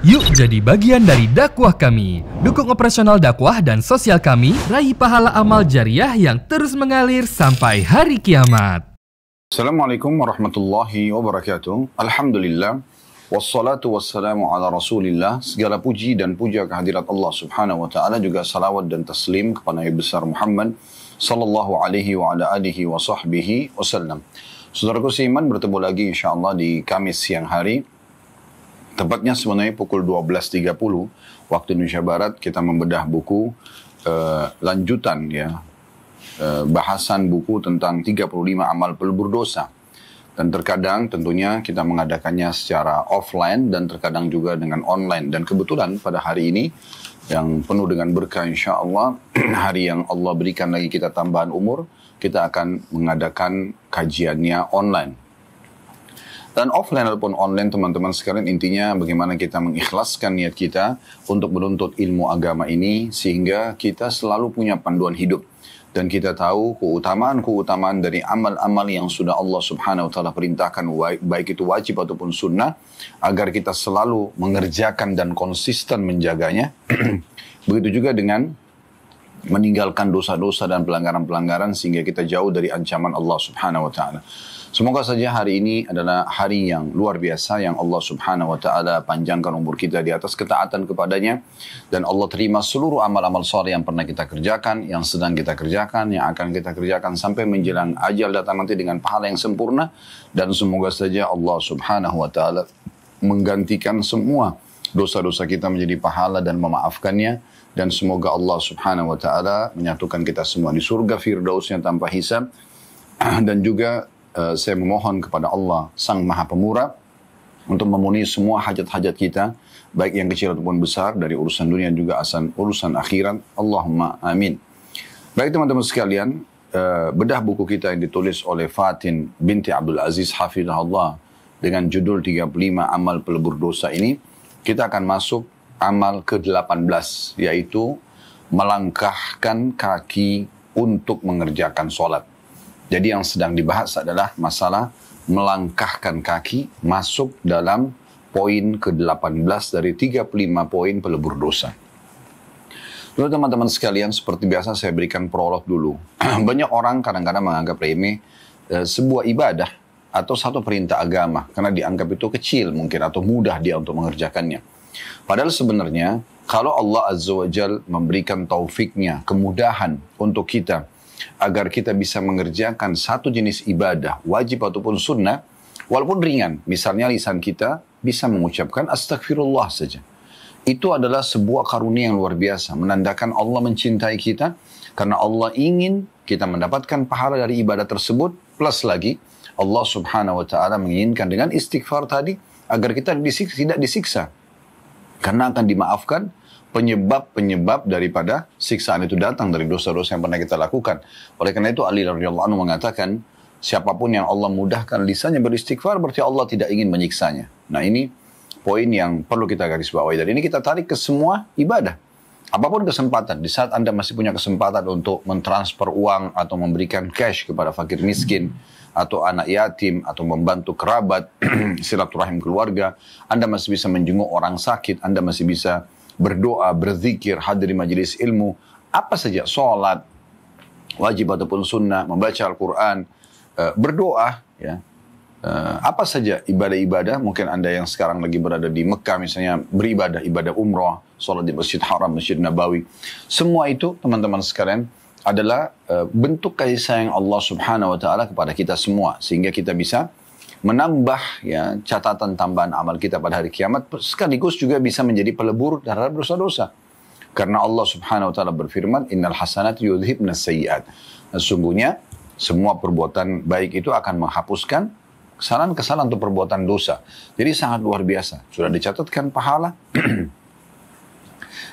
Yuk jadi bagian dari dakwah kami. Dukung operasional dakwah dan sosial kami, raih pahala amal jariah yang terus mengalir sampai hari kiamat. Assalamualaikum warahmatullahi wabarakatuh. Alhamdulillah. Wassalatu wassalamu ala rasulillah. Segala puji dan puja kehadirat Allah subhanahu wa ta'ala. Juga salawat dan taslim kepada Nabi besar Muhammad sallallahu alaihi wa ala alihi wa sahbihi wasallam. Saudaraku seiman, bertemu lagi insyaAllah di Kamis siang hari. Tepatnya sebenarnya pukul 12.30 waktu Indonesia Barat, kita membedah buku lanjutan ya, bahasan buku tentang 35 amal pelebur dosa. Dan terkadang tentunya kita mengadakannya secara offline dan terkadang juga dengan online. Dan kebetulan pada hari ini yang penuh dengan berkah insya Allah, hari yang Allah berikan lagi kita tambahan umur, kita akan mengadakan kajiannya online. Dan offline ataupun online teman-teman sekalian, intinya bagaimana kita mengikhlaskan niat kita untuk menuntut ilmu agama ini sehingga kita selalu punya panduan hidup. Dan kita tahu keutamaan-keutamaan dari amal-amal yang sudah Allah subhanahu wa ta'ala perintahkan, baik itu wajib ataupun sunnah, agar kita selalu mengerjakan dan konsisten menjaganya. Begitu juga dengan meninggalkan dosa-dosa dan pelanggaran-pelanggaran sehingga kita jauh dari ancaman Allah subhanahu wa ta'ala. Semoga saja hari ini adalah hari yang luar biasa yang Allah subhanahu wa ta'ala panjangkan umur kita di atas ketaatan kepadanya. Dan Allah terima seluruh amal-amal saleh yang pernah kita kerjakan, yang sedang kita kerjakan, yang akan kita kerjakan sampai menjelang ajal datang nanti dengan pahala yang sempurna. Dan semoga saja Allah subhanahu wa ta'ala menggantikan semua dosa-dosa kita menjadi pahala dan memaafkannya. Dan semoga Allah subhanahu wa ta'ala menyatukan kita semua di surga firdausnya tanpa hisab. Dan juga saya memohon kepada Allah Sang Maha Pemurah untuk memenuhi semua hajat-hajat kita, baik yang kecil ataupun besar, dari urusan dunia juga urusan akhirat. Allahumma amin. Baik teman-teman sekalian, bedah buku kita yang ditulis oleh Fatin binti Abdul Aziz hafizahullah dengan judul 35 amal pelebur dosa ini, kita akan masuk amal ke-18, yaitu melangkahkan kaki untuk mengerjakan sholat. Jadi yang sedang dibahas adalah masalah melangkahkan kaki masuk dalam poin ke-18 dari 35 poin pelebur dosa. Lalu teman-teman sekalian, seperti biasa saya berikan prolog dulu. Banyak orang kadang-kadang menganggap remeh sebuah ibadah atau satu perintah agama karena dianggap itu kecil mungkin atau mudah dia untuk mengerjakannya. Padahal sebenarnya kalau Allah Azza wa Jal memberikan taufiknya, kemudahan untuk kita agar kita bisa mengerjakan satu jenis ibadah, wajib ataupun sunnah, walaupun ringan. Misalnya lisan kita bisa mengucapkan astagfirullah saja. Itu adalah sebuah karunia yang luar biasa, menandakan Allah mencintai kita, karena Allah ingin kita mendapatkan pahala dari ibadah tersebut, plus lagi Allah subhanahu wa ta'ala menginginkan dengan istighfar tadi, agar kita tidak disiksa. Karena akan dimaafkan penyebab-penyebab daripada siksaan itu datang dari dosa-dosa yang pernah kita lakukan. Oleh karena itu Ali radhiyallahu anhu mengatakan, siapapun yang Allah mudahkan lisannya beristighfar, berarti Allah tidak ingin menyiksanya. Nah ini poin yang perlu kita garis bawahi. Dan ini kita tarik ke semua ibadah. Apapun kesempatan, di saat Anda masih punya kesempatan untuk mentransfer uang atau memberikan cash kepada fakir miskin, atau anak yatim, atau membantu kerabat, silaturahim keluarga, Anda masih bisa menjenguk orang sakit, Anda masih bisa berdoa, berzikir, hadir di majelis ilmu, apa saja, sholat, wajib ataupun sunnah, membaca Al-Quran, berdoa, ya, apa saja ibadah-ibadah. Mungkin Anda yang sekarang lagi berada di Mekah misalnya, beribadah, ibadah umrah, sholat di Masjid Haram, Masjid Nabawi, semua itu teman-teman sekalian adalah bentuk kasih sayang Allah subhanahu wa ta'ala kepada kita semua, sehingga kita bisa menambah ya catatan tambahan amal kita pada hari kiamat, sekaligus juga bisa menjadi pelebur terhadap dosa-dosa. Karena Allah subhanahu wa ta'ala berfirman, innal hasanat yudhibna sayyiat. Sesungguhnya semua perbuatan baik itu akan menghapuskan kesalahan-kesalahan atau perbuatan dosa. Jadi sangat luar biasa. Sudah dicatatkan pahala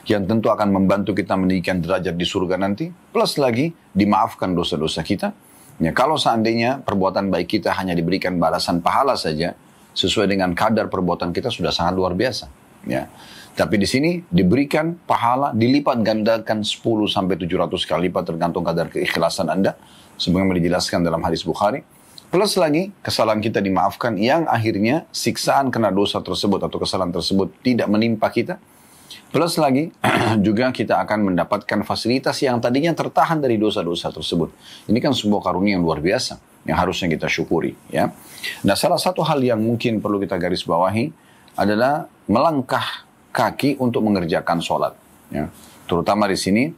yang tentu akan membantu kita meninggikan derajat di surga nanti, plus lagi dimaafkan dosa-dosa kita. Ya, kalau seandainya perbuatan baik kita hanya diberikan balasan pahala saja, sesuai dengan kadar perbuatan kita sudah sangat luar biasa. Ya. Tapi di sini diberikan pahala, dilipat gandakan 10-700 kali lipat tergantung kadar keikhlasan Anda. Sebagaimana dijelaskan dalam hadis Bukhari. Plus lagi, kesalahan kita dimaafkan yang akhirnya siksaan kena dosa tersebut atau kesalahan tersebut tidak menimpa kita. Plus lagi, juga kita akan mendapatkan fasilitas yang tadinya tertahan dari dosa-dosa tersebut. Ini kan sebuah karunia yang luar biasa, yang harusnya kita syukuri. Ya. Nah, salah satu hal yang mungkin perlu kita garis bawahi adalah melangkah kaki untuk mengerjakan sholat. Ya. Terutama di sini,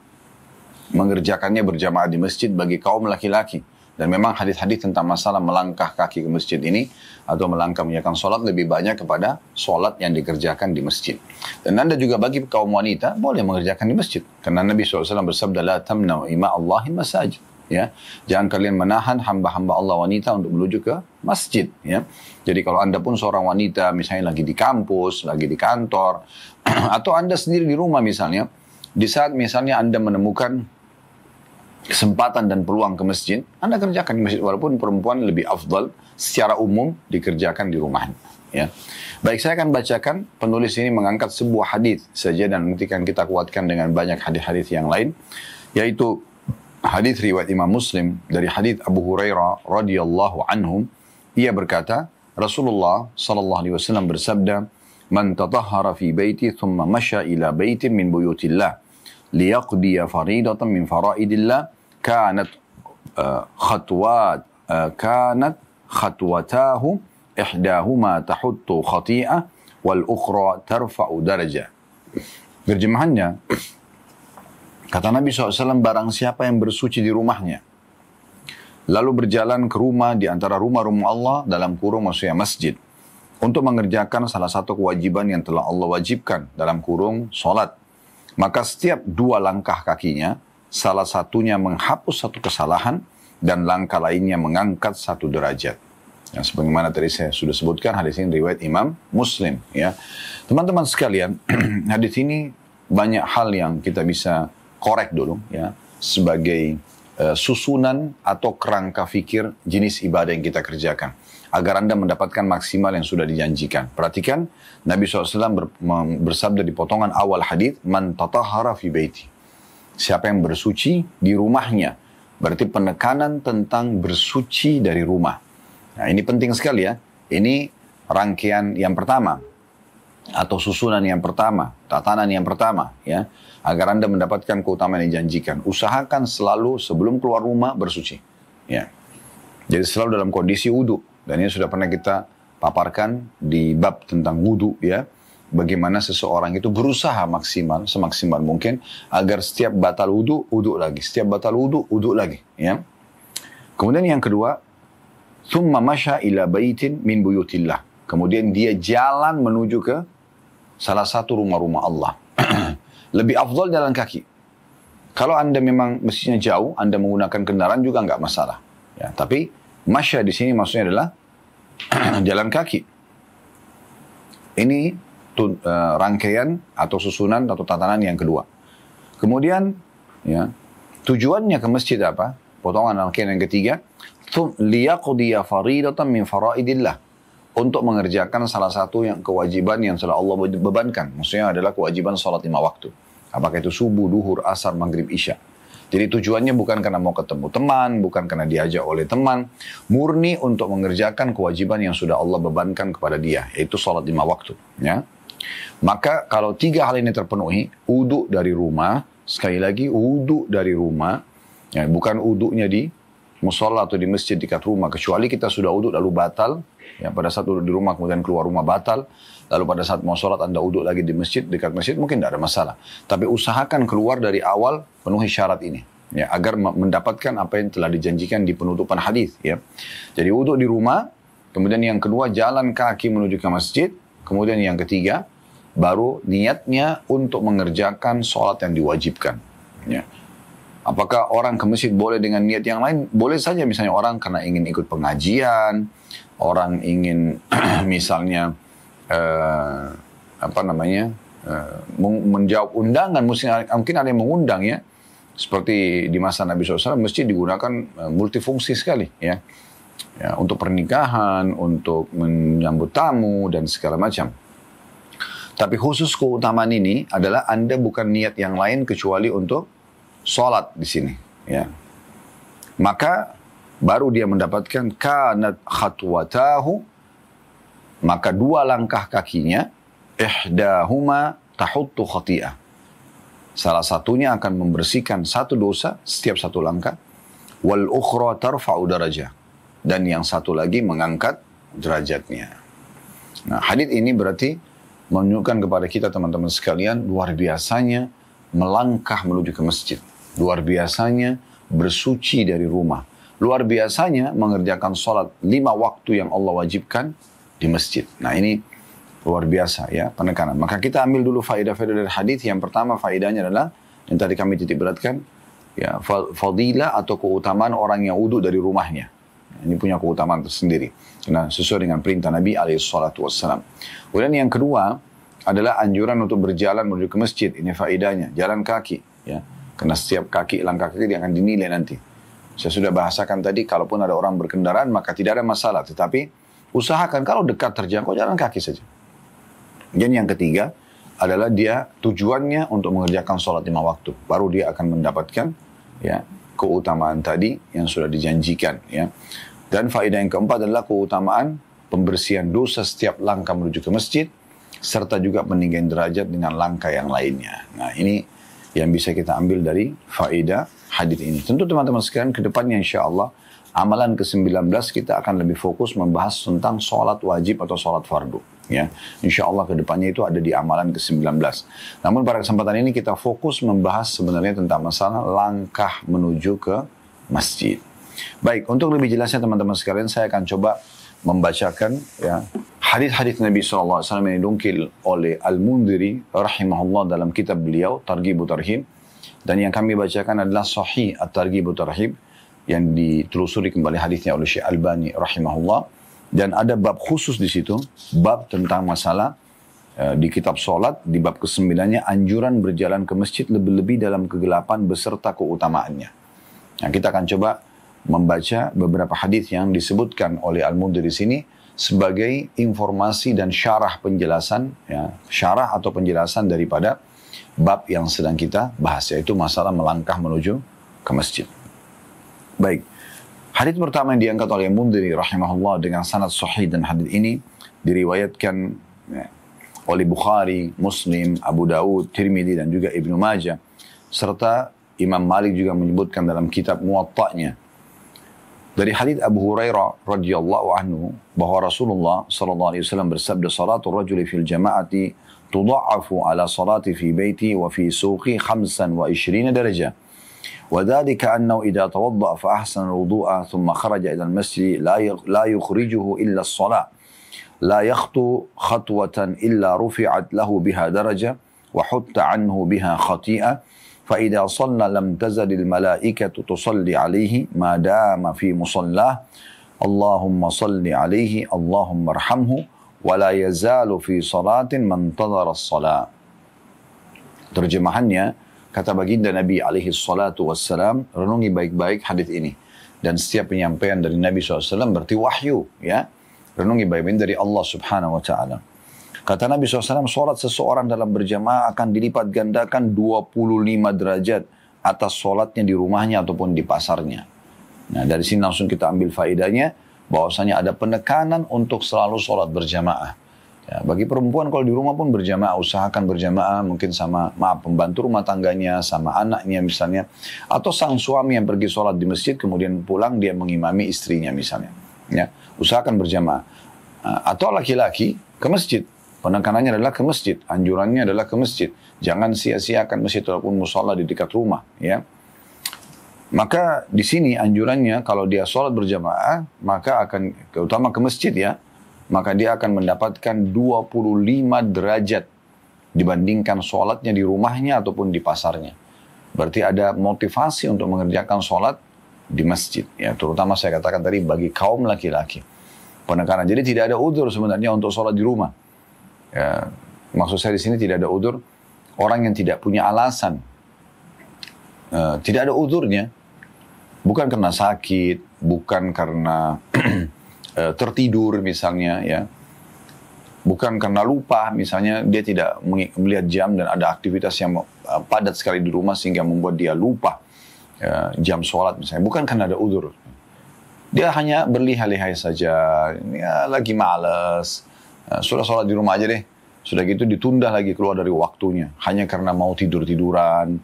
mengerjakannya berjamaah di masjid bagi kaum laki-laki. Dan memang hadis-hadis tentang masalah melangkah kaki ke masjid ini atau melangkah mengerjakan sholat lebih banyak kepada sholat yang dikerjakan di masjid. Dan Anda juga bagi kaum wanita boleh mengerjakan di masjid. Karena Nabi SAW bersabda, La tamna'u ima Allahi masajid. Ya, jangan kalian menahan hamba-hamba Allah wanita untuk menuju ke masjid. Ya, jadi kalau Anda pun seorang wanita, misalnya lagi di kampus, lagi di kantor, atau Anda sendiri di rumah misalnya, di saat misalnya Anda menemukan kesempatan dan peluang ke masjid, Anda kerjakan di masjid, walaupun perempuan lebih afdal secara umum dikerjakan di rumahnya. Ya. Baik, saya akan bacakan, penulis ini mengangkat sebuah hadis saja dan nanti akan kita kuatkan dengan banyak hadis-hadis yang lain, yaitu hadis riwayat Imam Muslim dari hadis Abu Hurairah radhiyallahu anhu. Ia berkata, Rasulullah sallallahu alaihi wasallam bersabda, "Man tatahhara fi baiti thumma masya ila baitin min buyutillah liyaqdiya faridatan min faraidillah kanat khatwatahu ihdahuma tahuttu khati'ah wal ukhra tarfa'u darajah." Terjemahannya, kata Nabi SAW, barang siapa yang bersuci di rumahnya lalu berjalan ke rumah di antara rumah-rumah Allah, dalam kurung maksudnya masjid, untuk mengerjakan salah satu kewajiban yang telah Allah wajibkan, dalam kurung sholat, maka setiap dua langkah kakinya, salah satunya menghapus satu kesalahan dan langkah lainnya mengangkat satu derajat. Yang sebagaimana tadi saya sudah sebutkan, hadis ini riwayat Imam Muslim. Ya, teman-teman sekalian, hadis ini banyak hal yang kita bisa korek dulu, ya, sebagai susunan atau kerangka fikir jenis ibadah yang kita kerjakan, agar Anda mendapatkan maksimal yang sudah dijanjikan. Perhatikan, Nabi SAW bersabda di potongan awal hadis, "Man tatahhara fi baiti." Siapa yang bersuci di rumahnya. Berarti penekanan tentang bersuci dari rumah. Nah, ini penting sekali ya. Ini rangkaian yang pertama, atau susunan yang pertama, tatanan yang pertama, ya, agar Anda mendapatkan keutamaan yang dijanjikan. Usahakan selalu sebelum keluar rumah bersuci. Ya. Jadi selalu dalam kondisi wudu. Dan ini sudah pernah kita paparkan di bab tentang wudu, ya. Bagaimana seseorang itu berusaha maksimal, semaksimal mungkin, agar setiap batal wudu, wudu lagi. Setiap batal wudu, wudu lagi. Ya. Kemudian yang kedua, thumma masya ila baitin min buyutillah. Kemudian dia jalan menuju ke salah satu rumah-rumah Allah. Lebih afdal jalan kaki. Kalau Anda memang mestinya jauh, Anda menggunakan kendaraan juga nggak masalah. Ya, tapi masya di sini maksudnya adalah jalan kaki. Ini rangkaian atau susunan atau tatanan yang kedua. Kemudian, ya, tujuannya ke masjid apa? Potongan rangkaian yang ketiga, liyaqdiya faridatan min faraidillah. Untuk mengerjakan salah satu yang kewajiban yang telah Allah bebankan. Maksudnya adalah kewajiban sholat 5 waktu. Apakah itu subuh, duhur, asar, maghrib, isya. Jadi tujuannya bukan karena mau ketemu teman, bukan karena diajak oleh teman. Murni untuk mengerjakan kewajiban yang sudah Allah bebankan kepada dia. Yaitu sholat 5 waktu. Ya. Maka kalau 3 hal ini terpenuhi, wudu dari rumah, sekali lagi wudu dari rumah, ya, bukan wudunya di musola atau di masjid dekat rumah, kecuali kita sudah wudu lalu batal. Ya, pada saat duduk di rumah kemudian keluar rumah batal, lalu pada saat mau sholat Anda uduk lagi di masjid, dekat masjid, mungkin tidak ada masalah. Tapi usahakan keluar dari awal penuhi syarat ini, ya, agar mendapatkan apa yang telah dijanjikan di penutupan hadis. Ya. Jadi uduk di rumah, kemudian yang kedua jalan kaki menuju ke masjid, kemudian yang ketiga baru niatnya untuk mengerjakan sholat yang diwajibkan. Ya. Apakah orang ke masjid boleh dengan niat yang lain? Boleh saja, misalnya orang karena ingin ikut pengajian, orang ingin misalnya menjawab undangan, mungkin ada yang mengundang, ya. Seperti di masa Nabi SAW, masjid digunakan multifungsi sekali, ya. Ya, untuk pernikahan, untuk menyambut tamu dan segala macam. Tapi khusus keutamaan ini adalah Anda bukan niat yang lain kecuali untuk sholat di sini, ya. Maka baru dia mendapatkan kanat khatwatahu, maka 2 langkah kakinya, ihdahuma tahuttu khati'ah. Salah satunya akan membersihkan 1 dosa setiap 1 langkah, wal ukhra tarfa'u darajah, dan yang satu lagi mengangkat derajatnya. Nah, hadits ini berarti menunjukkan kepada kita teman-teman sekalian luar biasanya melangkah menuju ke masjid. Luar biasanya bersuci dari rumah. Luar biasanya mengerjakan sholat 5 waktu yang Allah wajibkan di masjid. Nah, ini luar biasa ya penekanan. Maka kita ambil dulu faedah-faedah dari hadis. Yang pertama faedahnya adalah yang tadi kami titik beratkan, ya, fadilah atau keutamaan orang yang wudu dari rumahnya. Ini punya keutamaan tersendiri. Nah, sesuai dengan perintah Nabi alaihissalatu wassalam. Kemudian yang kedua adalah anjuran untuk berjalan menuju ke masjid. Ini faedahnya, jalan kaki. Ya. Karena setiap langkah kaki dia akan dinilai nanti. Saya sudah bahasakan tadi, kalaupun ada orang berkendaraan maka tidak ada masalah. Tetapi usahakan kalau dekat terjangkau jalan kaki saja. Dan yang ketiga adalah dia tujuannya untuk mengerjakan sholat 5 waktu. Baru dia akan mendapatkan ya keutamaan tadi yang sudah dijanjikan. Ya. Dan faedah yang keempat adalah keutamaan pembersihan dosa setiap langkah menuju ke masjid, serta juga peninggian derajat dengan langkah yang lainnya. Nah, ini yang bisa kita ambil dari faedah hadis ini. Tentu teman-teman sekalian, ke depannya insyaAllah amalan ke-19 kita akan lebih fokus membahas tentang sholat wajib atau sholat fardu. Ya, insya Allah ke depannya itu ada di amalan ke-19. Namun pada kesempatan ini kita fokus membahas sebenarnya tentang masalah langkah menuju ke masjid. Baik, untuk lebih jelasnya teman-teman sekalian, saya akan coba membacakan ya hadis-hadis Nabi SAW yang dinukil oleh Al-Mundhiri rahimahullah dalam kitab beliau Targhib wa Tarhib, dan yang kami bacakan adalah Sahih At-Targhib wa Tarhib yang ditelusuri kembali hadisnya oleh Syekh Albani rahimahullah, dan ada bab khusus di situ, bab tentang masalah di kitab salat di bab ke-9-nya anjuran berjalan ke masjid lebih-lebih dalam kegelapan beserta keutamaannya. Nah, kita akan coba membaca beberapa hadis yang disebutkan oleh Al-Mundhiri di sini sebagai informasi dan syarah penjelasan, ya, syarah atau penjelasan daripada bab yang sedang kita bahas, yaitu masalah melangkah menuju ke masjid. Baik, hadis pertama yang diangkat oleh Mundhiri rahimahullah dengan sanad sahih, dan hadis ini diriwayatkan ya, oleh Bukhari, Muslim, Abu Dawud, Tirmidzi dan juga Ibnu Majah, serta Imam Malik juga menyebutkan dalam kitab Muwatta'nya. Dari hadis Abu Hurairah radhiyallahu anhu bahwa Rasulullah sallallahu alaihi wasallam bersabda, "Salatul rajuli fil jama'ati tudha'afu ala salati fi baiti wa fi suqi 25 darajah." وذلك أنه إذا توضأ فأحسن الوضوء ثم خرج إلى المسجد لا يخرجه إلا الصلاة لا يخطو خطوة إلا رفعت له بها درجة وحط عنه بها خطيئة فإذا صلى لم تزل الملائكة تصلي عليه ما دام في مصلاه اللهم صل عليه اللهم ارحمه ولا يزال في صلاة من انتظر الصلاة. Terjemahannya, kata baginda Nabi alaihi salatu wassalam, renungi baik-baik hadis ini. Dan setiap penyampaian dari Nabi SAW berarti wahyu. Ya, renungi baik-baik dari Allah subhanahu wa ta'ala. Kata Nabi SAW, sholat seseorang dalam berjamaah akan dilipat gandakan 25 derajat atas sholatnya di rumahnya ataupun di pasarnya. Nah, dari sini langsung kita ambil faedahnya, bahwasanya ada penekanan untuk selalu sholat berjamaah. Ya, bagi perempuan kalau di rumah pun berjamaah, usahakan berjamaah mungkin sama pembantu rumah tangganya, sama anaknya misalnya, atau sang suami yang pergi sholat di masjid kemudian pulang dia mengimami istrinya misalnya. Ya, usahakan berjamaah. Atau laki-laki ke masjid, penekanannya adalah ke masjid, anjurannya adalah ke masjid. Jangan sia-siakan masjid ataupun mushola di dekat rumah. Ya, maka di sini anjurannya kalau dia sholat berjamaah maka akan terutama ke masjid ya. Maka dia akan mendapatkan 25 derajat dibandingkan sholatnya di rumahnya ataupun di pasarnya. Berarti ada motivasi untuk mengerjakan sholat di masjid. Ya, terutama saya katakan tadi bagi kaum laki-laki. Penekanan. Jadi tidak ada udzur sebenarnya untuk sholat di rumah. Ya, maksud saya di sini tidak ada udzur orang yang tidak punya alasan. Tidak ada udzurnya. Bukan karena sakit, bukan karena tertidur misalnya, ya, bukan karena lupa misalnya dia tidak melihat jam dan ada aktivitas yang padat sekali di rumah sehingga membuat dia lupa jam sholat misalnya, bukan karena ada udzur. Dia hanya berlihai-lihai saja, ya lagi malas, sudah sholat di rumah aja deh. Sudah gitu ditunda lagi keluar dari waktunya, hanya karena mau tidur-tiduran.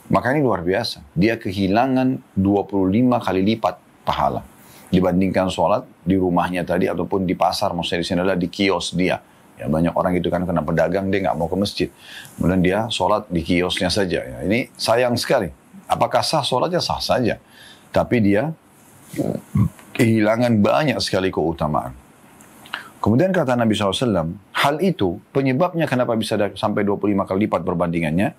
Maka ini luar biasa. Dia kehilangan 25 kali lipat pahala dibandingkan sholat di rumahnya tadi ataupun di pasar. Maksudnya di sini adalah di kios dia. Ya, banyak orang itu kan kena pedagang, dia nggak mau ke masjid. Kemudian dia sholat di kiosnya saja. Ya, ini sayang sekali. Apakah sah sholatnya? Sah saja. Tapi dia kehilangan banyak sekali keutamaan. Kemudian kata Nabi SAW, hal itu penyebabnya kenapa bisa sampai 25 kali lipat perbandingannya.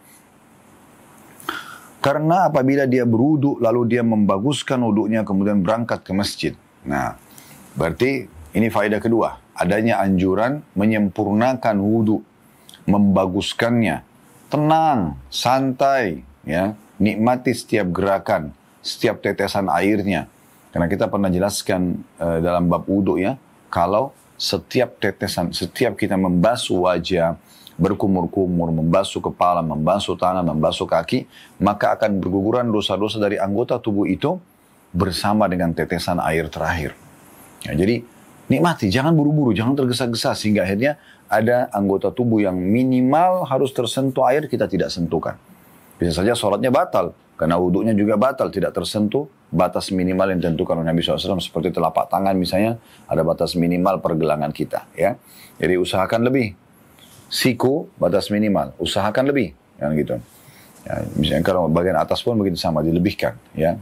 Karena apabila dia berwudu lalu dia membaguskan wudunya kemudian berangkat ke masjid. Nah, berarti ini faedah kedua. Adanya anjuran menyempurnakan wudu, membaguskannya. Tenang, santai, ya, nikmati setiap gerakan, setiap tetesan airnya. Karena kita pernah jelaskan dalam bab wudu ya, kalau setiap tetesan, setiap kita membasuh wajah, berkumur-kumur, membasuh kepala, membasuh tangan, membasuh kaki, maka akan berguguran dosa-dosa dari anggota tubuh itu bersama dengan tetesan air terakhir. Ya, jadi nikmati, jangan buru-buru, jangan tergesa-gesa sehingga akhirnya ada anggota tubuh yang minimal harus tersentuh air, kita tidak sentuhkan. Bisa saja sholatnya batal, karena wudhunya juga batal, tidak tersentuh batas minimal yang ditentukan oleh Nabi SAW, seperti telapak tangan misalnya, ada batas minimal pergelangan kita. Ya, jadi usahakan lebih. Siku batas minimal, usahakan lebih, kan gitu. Ya, misalnya kalau bagian atas pun begitu sama, dilebihkan, ya.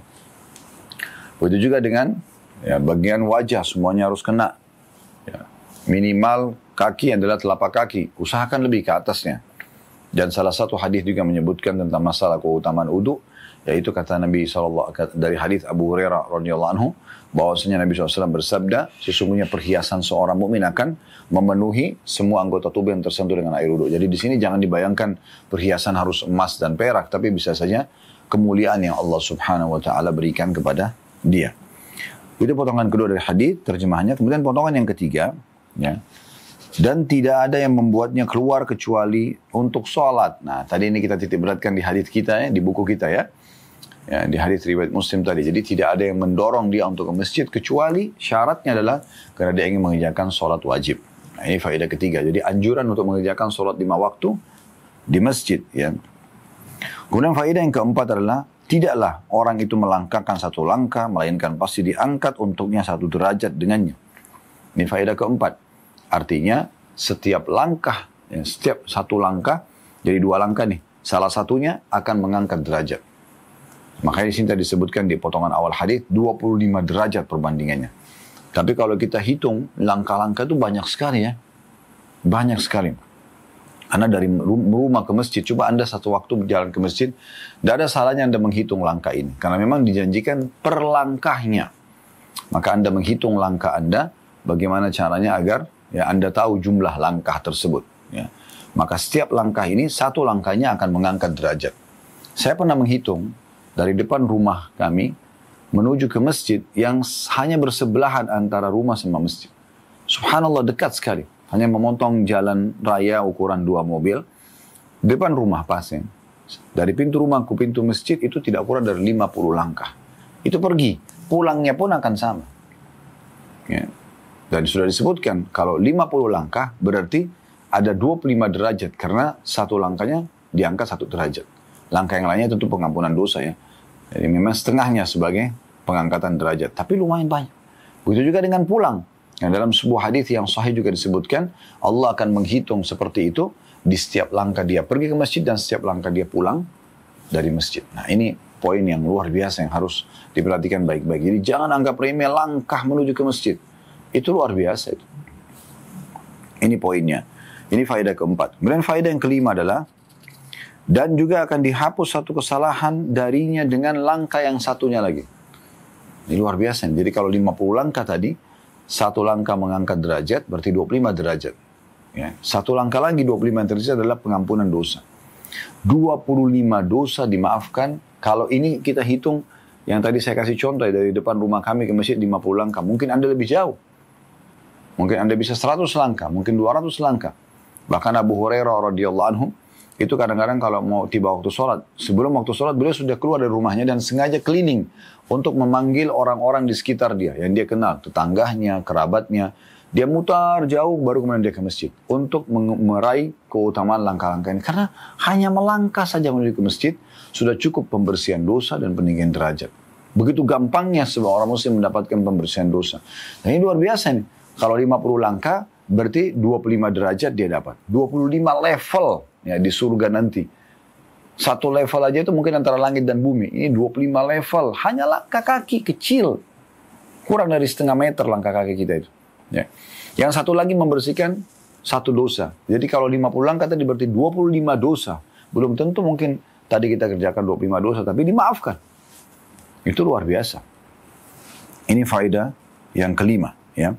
Begitu juga dengan ya, bagian wajah semuanya harus kena. Ya. Minimal kaki adalah telapak kaki, usahakan lebih ke atasnya. Dan salah satu hadis juga menyebutkan tentang masalah keutamaan wudu, yaitu kata Nabi SAW dari hadis Abu Hurairah radhiyallahu anhu, bahwasanya Nabi SAW bersabda, sesungguhnya perhiasan seorang mukmin akan memenuhi semua anggota tubuh yang tersentuh dengan air wudu. Jadi di sini jangan dibayangkan perhiasan harus emas dan perak, tapi bisa saja kemuliaan yang Allah Subhanahu wa taala berikan kepada dia. Itu potongan kedua dari hadis, terjemahannya. Kemudian potongan yang ketiga, ya. Dan tidak ada yang membuatnya keluar kecuali untuk sholat. Nah, tadi ini kita titik beratkan di hadis kita ya, di buku kita ya. Ya, di hadis riwayat Muslim tadi. Jadi tidak ada yang mendorong dia untuk ke masjid kecuali syaratnya adalah karena dia ingin mengerjakan sholat wajib. Nah, ini faedah ketiga. Jadi anjuran untuk mengerjakan sholat 5 waktu di masjid. Ya. Kemudian faedah yang keempat adalah tidaklah orang itu melangkahkan satu langkah, melainkan pasti diangkat untuknya 1 derajat dengannya. Ini faedah keempat. Artinya setiap langkah, ya, setiap 1 langkah, jadi 2 langkah nih. Salah satunya akan mengangkat derajat. Makanya di sini tadi disebutkan di potongan awal hadis 25 derajat perbandingannya. Tapi kalau kita hitung langkah-langkah itu banyak sekali ya. Banyak sekali. Karena dari rumah ke masjid, coba Anda satu waktu berjalan ke masjid, tidak ada salahnya Anda menghitung langkah ini. Karena memang dijanjikan per langkahnya. Maka Anda menghitung langkah Anda, bagaimana caranya agar ya Anda tahu jumlah langkah tersebut. Ya. Maka setiap langkah ini, 1 langkahnya akan mengangkat derajat. Saya pernah menghitung dari depan rumah kami menuju ke masjid yang hanya bersebelahan antara rumah sama masjid. Subhanallah, dekat sekali. Hanya memotong jalan raya ukuran 2 mobil. Depan rumah pasien. Dari pintu rumah ke pintu masjid itu tidak kurang dari 50 langkah. Itu pergi. Pulangnya pun akan sama. Ya. Dan sudah disebutkan, kalau 50 langkah berarti ada 25 derajat. Karena 1 langkahnya diangkat 1 derajat. Langkah yang lainnya tentu pengampunan dosa ya. Jadi memang setengahnya sebagai pengangkatan derajat. Tapi lumayan banyak. Begitu juga dengan pulang. Yang dalam sebuah hadis yang sahih juga disebutkan, Allah akan menghitung seperti itu di setiap langkah dia pergi ke masjid dan setiap langkah dia pulang dari masjid. Nah ini poin yang luar biasa yang harus diperhatikan baik-baik. Jadi jangan anggap remeh langkah menuju ke masjid. Itu luar biasa itu. Ini poinnya. Ini faedah keempat. Kemudian faedah yang kelima adalah, dan juga akan dihapus 1 kesalahan darinya dengan langkah yang satunya lagi. Ini luar biasa. Jadi kalau 50 langkah tadi, 1 langkah mengangkat derajat, berarti 25 derajat. Ya. 1 langkah lagi 25 derajat adalah pengampunan dosa. 25 dosa dimaafkan. Kalau ini kita hitung, yang tadi saya kasih contoh dari depan rumah kami ke masjid 50 langkah. Mungkin Anda lebih jauh. Mungkin Anda bisa 100 langkah, mungkin 200 langkah. Bahkan Abu Hurairah radhiyallahu anhu itu kadang-kadang kalau mau tiba waktu sholat, sebelum waktu sholat beliau sudah keluar dari rumahnya dan sengaja keliling untuk memanggil orang-orang di sekitar dia yang dia kenal, tetangganya, kerabatnya. Dia mutar jauh baru kemudian dia ke masjid untuk meraih keutamaan langkah-langkah ini. Karena hanya melangkah saja menuju ke masjid sudah cukup pembersihan dosa dan peninggian derajat. Begitu gampangnya sebuah orang muslim mendapatkan pembersihan dosa. Nah ini luar biasa nih. Kalau 50 langkah berarti 25 derajat dia dapat. 25 level ya di surga nanti. Satu level aja itu mungkin antara langit dan bumi. Ini 25 level. Hanya langkah kaki kecil. Kurang dari setengah meter langkah kaki kita itu. Ya. Yang satu lagi membersihkan satu dosa. Jadi kalau 50 langkah tadi berarti 25 dosa. Belum tentu mungkin tadi kita kerjakan 25 dosa. Tapi dimaafkan. Itu luar biasa. Ini faedah yang kelima. Ya.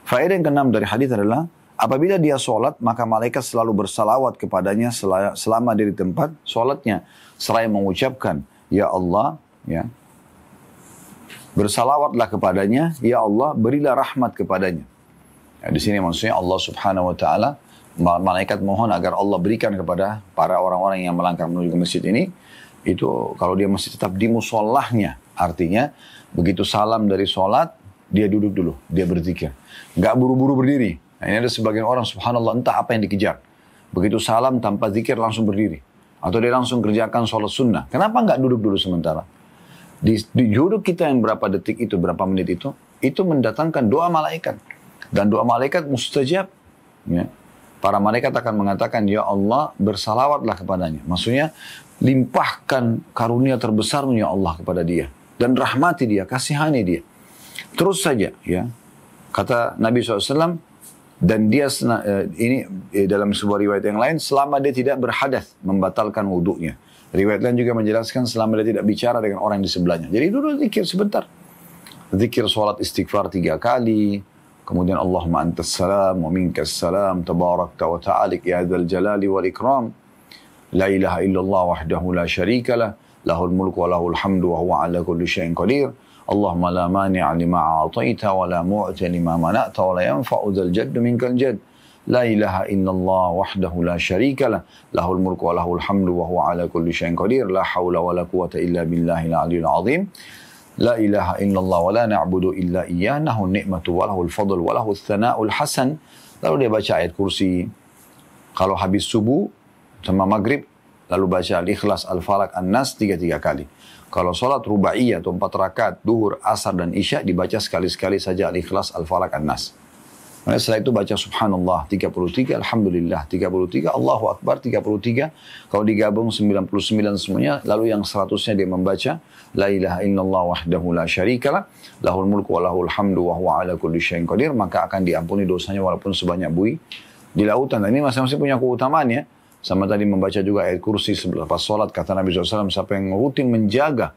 Faedah yang keenam dari hadis adalah apabila dia sholat, maka malaikat selalu bersalawat kepadanya selama dia di tempat sholatnya. Seraya mengucapkan, Ya Allah, ya, bersalawatlah kepadanya, Ya Allah, berilah rahmat kepadanya. Ya, di sini maksudnya Allah subhanahu wa ta'ala, malaikat mohon agar Allah berikan kepada para orang-orang yang melangkah menuju ke masjid ini, itu kalau dia masih tetap di mushollahnya. Artinya, begitu salam dari sholat, dia duduk dulu, dia berzikir. Nggak buru-buru berdiri. Nah, ini ada sebagian orang, subhanallah, entah apa yang dikejar. Begitu salam tanpa zikir langsung berdiri. Atau dia langsung kerjakan sholat sunnah. Kenapa nggak duduk dulu sementara? Di duduk kita yang berapa detik itu, berapa menit itu mendatangkan doa malaikat. Dan doa malaikat mustajab. Ya. Para malaikat akan mengatakan, Ya Allah, bersalawatlah kepadanya. Maksudnya, limpahkan karunia terbesarmu, Ya Allah, kepada dia. Dan rahmati dia, kasihani dia. Terus saja, ya. Kata Nabi SAW, dan dia ini dalam sebuah riwayat yang lain, selama dia tidak berhadas, membatalkan wudhunya. Riwayat lain juga menjelaskan selama dia tidak bicara dengan orang di sebelahnya. Jadi dulu zikir sebentar. Zikir sholat istighfar 3 kali. Kemudian Allahumma antas salam wa minkas salam tabarakta wa ta'alik ya dzal jalali wal ikram. La ilaha illallah wahdahu la syarika lah. Lahul mulku wa lahul hamdu wa huwa ala kulli syai'in qadir. Allahumma la mani'a lima a'taita wa la mu'ti lima mana'ta wa la yanfa'u dzal jaddu minkal jadd. La ilaha illallah wahdahu la syarika lah. Lahul mulku wa lahul hamdu wa huwa ala kulli syai'in qadir. La hawla wa la quwata illa billahil aliyyil azim. La ilaha illallah wa la na'budu illa iyyah. Nahul ni'matu wa lahul fadl wa lahul thana'ul hasan. Lalu dia baca ayat kursi. Kalau habis subuh sama maghrib, lalu baca Al-Ikhlas, Al-Falaq, An-Nas 3 kali. Kalau sholat rubaiyah atau 4 rakaat, duhur, asar, dan isya, dibaca sekali-sekali saja Al-Ikhlas, Al-Falaq, An-Nas. Setelah itu baca Subhanallah 33, Alhamdulillah 33, Allahu Akbar 33. Kalau digabung 99 semuanya, lalu yang 100-nya dia membaca La ilaha illallah wahdahu la syarikalah, lahul mulku wa lahul hamdu wa huwa ala kulli syai'in qadir, maka akan diampuni dosanya walaupun sebanyak buih di lautan. Dan ini masing-masing punya keutamaan ya. Sama tadi membaca juga ayat kursi selepas sholat. Kata Nabi SAW, siapa yang rutin menjaga,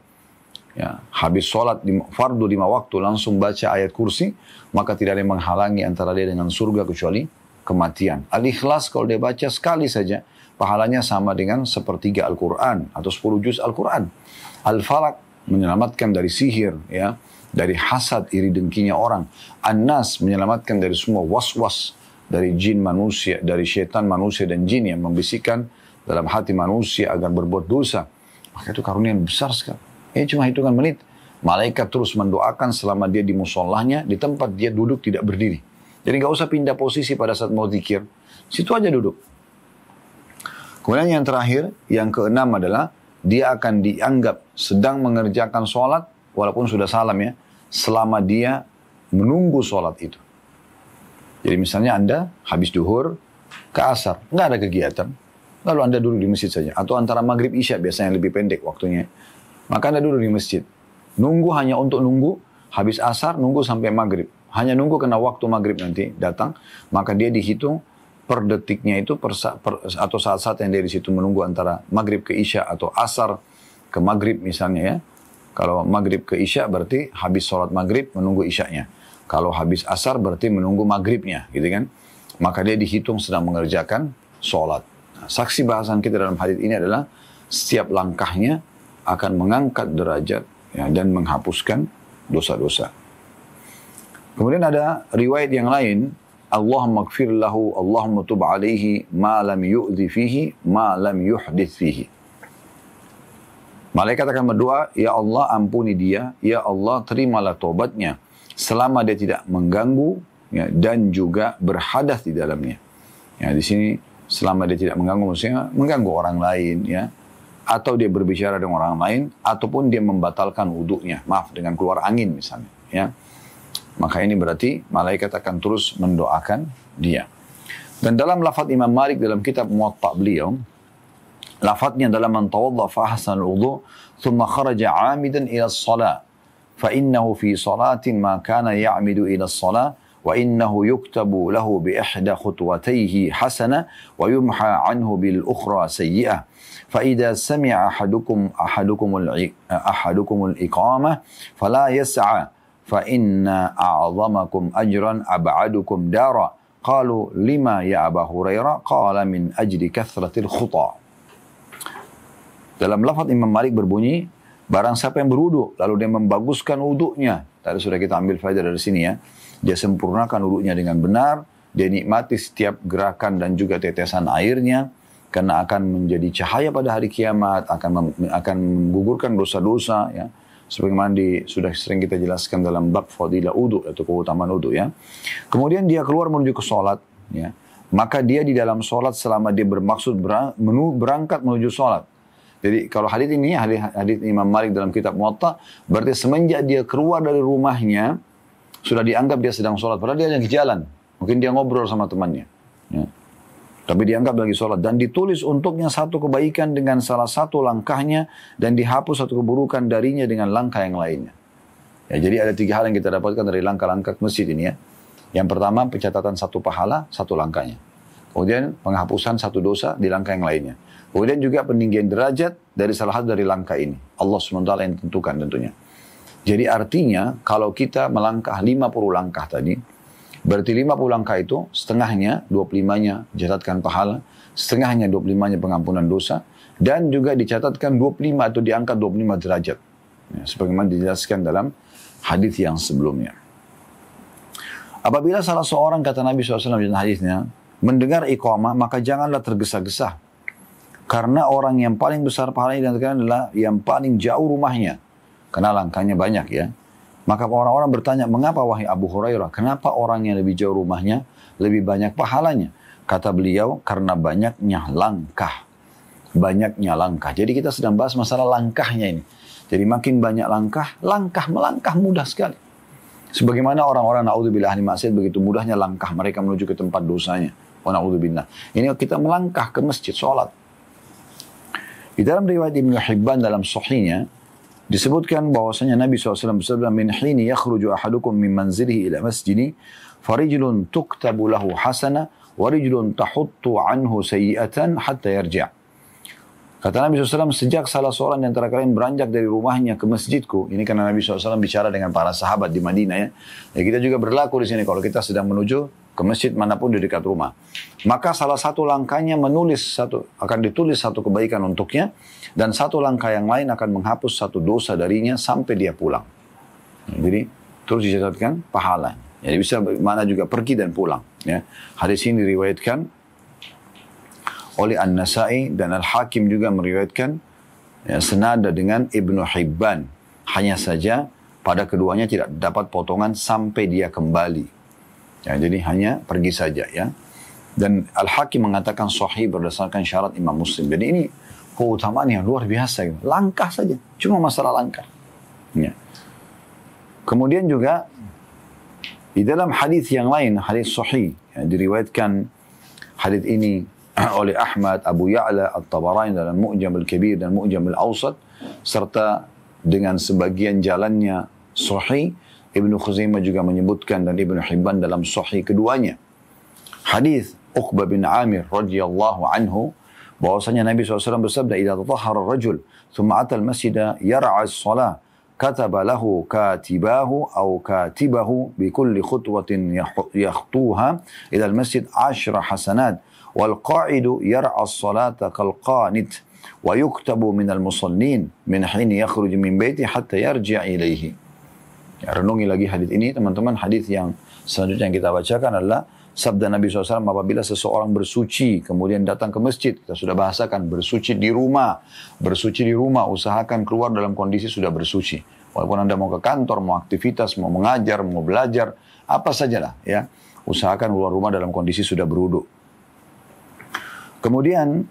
ya, habis sholat fardu 5 waktu langsung baca ayat kursi, maka tidak ada yang menghalangi antara dia dengan surga kecuali kematian. Al-Ikhlas kalau dia baca sekali saja, pahalanya sama dengan 1/3 Al-Quran atau 10 juz Al-Quran. Al-Falaq menyelamatkan dari sihir, ya, dari hasad, iri dengkinya orang. An-Nas menyelamatkan dari semua was-was, dari jin manusia, dari syaitan manusia dan jin yang membisikkan dalam hati manusia agar berbuat dosa. Maka itu karunia yang besar sekali. Ini cuma hitungan menit. Malaikat terus mendoakan selama dia di musolahnya, di tempat dia duduk tidak berdiri. Jadi nggak usah pindah posisi pada saat mau zikir. Situ aja duduk. Kemudian yang terakhir, yang keenam adalah dia akan dianggap sedang mengerjakan sholat, walaupun sudah salam ya, selama dia menunggu sholat itu. Jadi misalnya Anda habis duhur ke asar, nggak ada kegiatan, lalu Anda duduk di masjid saja. Atau antara maghrib isya biasanya lebih pendek waktunya. Maka Anda duduk di masjid. Nunggu hanya untuk nunggu, habis asar nunggu sampai maghrib. Hanya nunggu kena waktu maghrib nanti datang, maka dia dihitung per detiknya itu, atau saat-saat yang dia di situ menunggu antara maghrib ke isya atau asar ke maghrib misalnya ya. Kalau maghrib ke isya berarti habis sholat maghrib menunggu isyanya. Kalau habis asar berarti menunggu maghribnya, gitu kan? Maka dia dihitung sedang mengerjakan sholat. Nah, saksi bahasan kita dalam hadis ini adalah setiap langkahnya akan mengangkat derajat ya, dan menghapuskan dosa-dosa. Kemudian ada riwayat yang lain, Allahumma gfir lahu, Allahumma tub alaihi, ma lam yu'zi fihi, ma lam yuhdith fihi. Malaikat akan berdoa, ya Allah ampuni dia, ya Allah terimalah taubatnya, selama dia tidak mengganggu ya, dan juga berhadas di dalamnya. Ya, di sini selama dia tidak mengganggu, maksudnya mengganggu orang lain, ya, atau dia berbicara dengan orang lain, ataupun dia membatalkan wudhunya, maaf dengan keluar angin misalnya. Ya. Maka ini berarti malaikat akan terus mendoakan dia. Dan dalam lafaz Imam Malik dalam kitab Muwatta beliau, lafaznya dalam man tawadda fa ahsana al-wudu thumma kharaja 'amidan ila as-salah fa innahu fi salatin ma kana ya'midu ila as-salah wa innahu yuktabu lahu bi ihda khutwatayhi hasana wa yumha 'anhu bil ukhra sayyi'ah fa idza sami'a ahadukum al-iqamah fala yas'a fa inna a'zamakum ajran ab'adukum dara qalu lima ya Aba Hurairah qala min ajli kathratil khuta. Dalam lafaz Imam Malik berbunyi, barang siapa yang berwudu, lalu dia membaguskan wudunya. Tadi sudah kita ambil faedah dari sini ya. Dia sempurnakan wudunya dengan benar, dia nikmati setiap gerakan dan juga tetesan airnya, karena akan menjadi cahaya pada hari kiamat, akan menggugurkan dosa-dosa ya. Sebagaimana sudah sering kita jelaskan dalam bab fadilah wudu atau keutamaan wudu ya. Kemudian dia keluar menuju ke sholat ya. Maka dia di dalam sholat selama dia bermaksud berangkat menuju sholat. Jadi kalau hadis ini, hadis Imam Malik dalam kitab Muwatta, berarti semenjak dia keluar dari rumahnya, sudah dianggap dia sedang sholat. Padahal dia lagi jalan. Mungkin dia ngobrol sama temannya. Ya. Tapi dianggap lagi sholat. Dan ditulis untuknya satu kebaikan dengan salah satu langkahnya, dan dihapus satu keburukan darinya dengan langkah yang lainnya. Ya, jadi ada 3 hal yang kita dapatkan dari langkah-langkah masjid ini ya. Yang pertama, pencatatan satu pahala, satu langkahnya. Kemudian penghapusan satu dosa di langkah yang lainnya. Kemudian juga peninggian derajat dari salah satu dari langkah ini. Allah SWT yang tentukan tentunya. Jadi artinya kalau kita melangkah 50 langkah tadi, berarti 50 langkah itu setengahnya, 25-nya dicatatkan pahala, setengahnya 25-nya pengampunan dosa, dan juga dicatatkan 25 atau diangkat 25 derajat. Ya, sebagaimana dijelaskan dalam hadis yang sebelumnya. Apabila salah seorang, kata Nabi SAW dalam hadisnya, mendengar iqamah, maka janganlah tergesa-gesa. Karena orang yang paling besar pahalanya adalah yang paling jauh rumahnya. Karena langkahnya banyak ya. Maka orang-orang bertanya, mengapa wahai Abu Hurairah? Kenapa orang yang lebih jauh rumahnya lebih banyak pahalanya? Kata beliau, karena banyaknya langkah. Banyaknya langkah. Jadi kita sedang bahas masalah langkahnya ini. Jadi makin banyak langkah, melangkah mudah sekali. Sebagaimana orang-orang na'udzubillah ahli maksiat begitu mudahnya langkah mereka menuju ke tempat dosanya. Wa na'udzubillah. Ini kita melangkah ke masjid, sholat. Di dalam riwayat Ibnu Hibban dalam sahihnya disebutkan bahwasanya Nabi SAW bersabda, min hini yakhruju ahadukum min manzilihi ila masjidi farijlun tuktabu lahu hasana wa rijlun tahuttu anhu sayyi'atan hatta yarji'. Kata Nabi SAW, sejak salah seorang di antara kalian beranjak dari rumahnya ke masjidku, ini karena Nabi SAW bicara dengan para sahabat di Madinah ya. Ya kita juga berlaku di sini kalau kita sedang menuju ke masjid manapun di dekat rumah. Maka salah satu langkahnya akan ditulis satu kebaikan untuknya, dan satu langkah yang lain akan menghapus satu dosa darinya sampai dia pulang. Jadi terus dicatatkan pahala. Jadi bisa mana juga pergi dan pulang. Ya. Hadis ini diriwayatkan oleh An-Nasai dan Al-Hakim juga meriwayatkan ya, senada dengan Ibnu Hibban. Hanya saja pada keduanya tidak dapat potongan sampai dia kembali. Ya, jadi hanya pergi saja ya. Dan Al-Hakim mengatakan sahih berdasarkan syarat Imam Muslim. Jadi ini keutamaan yang luar biasa. Gitu. Langkah saja, cuma masalah langkah. Ya. Kemudian juga di dalam hadis yang lain, hadis sahih, ya, diriwayatkan hadis ini oleh Ahmad, Abu Ya'la, At-Tabarani dalam Mu'jam al-Kabir dan Mu'jam al-Awsat, serta dengan sebagian jalannya sahih. Ibnu Khuzaimah juga menyebutkan dan Ibnu Hibban dalam sahih keduanya. Hadis Uqbah bin Amir radhiyallahu anhu bahwasanya Nabi SAW bersabda, "Idza tatahhara ar-rajul thumma ata al-masjid yar'a as-salah, kataba lahu katibahu aw katibahu bi kulli khutwatin yakhtuha ila al-masjid 10 hasanat wal qa'idu yar'a as-salata kal qanit wa yuktabu min al-musallin min hin yakhruj min baiti hatta yarji' ilayhi." Ya, renungi lagi hadis ini teman-teman. Hadis yang selanjutnya yang kita bacakan adalah Sabda Nabi SAW, apabila seseorang bersuci, kemudian datang ke masjid, kita sudah bahasakan, bersuci di rumah, usahakan keluar dalam kondisi sudah bersuci. Walaupun Anda mau ke kantor, mau aktivitas, mau mengajar, mau belajar, apa sajalah, ya, usahakan keluar rumah dalam kondisi sudah berwudu. Kemudian,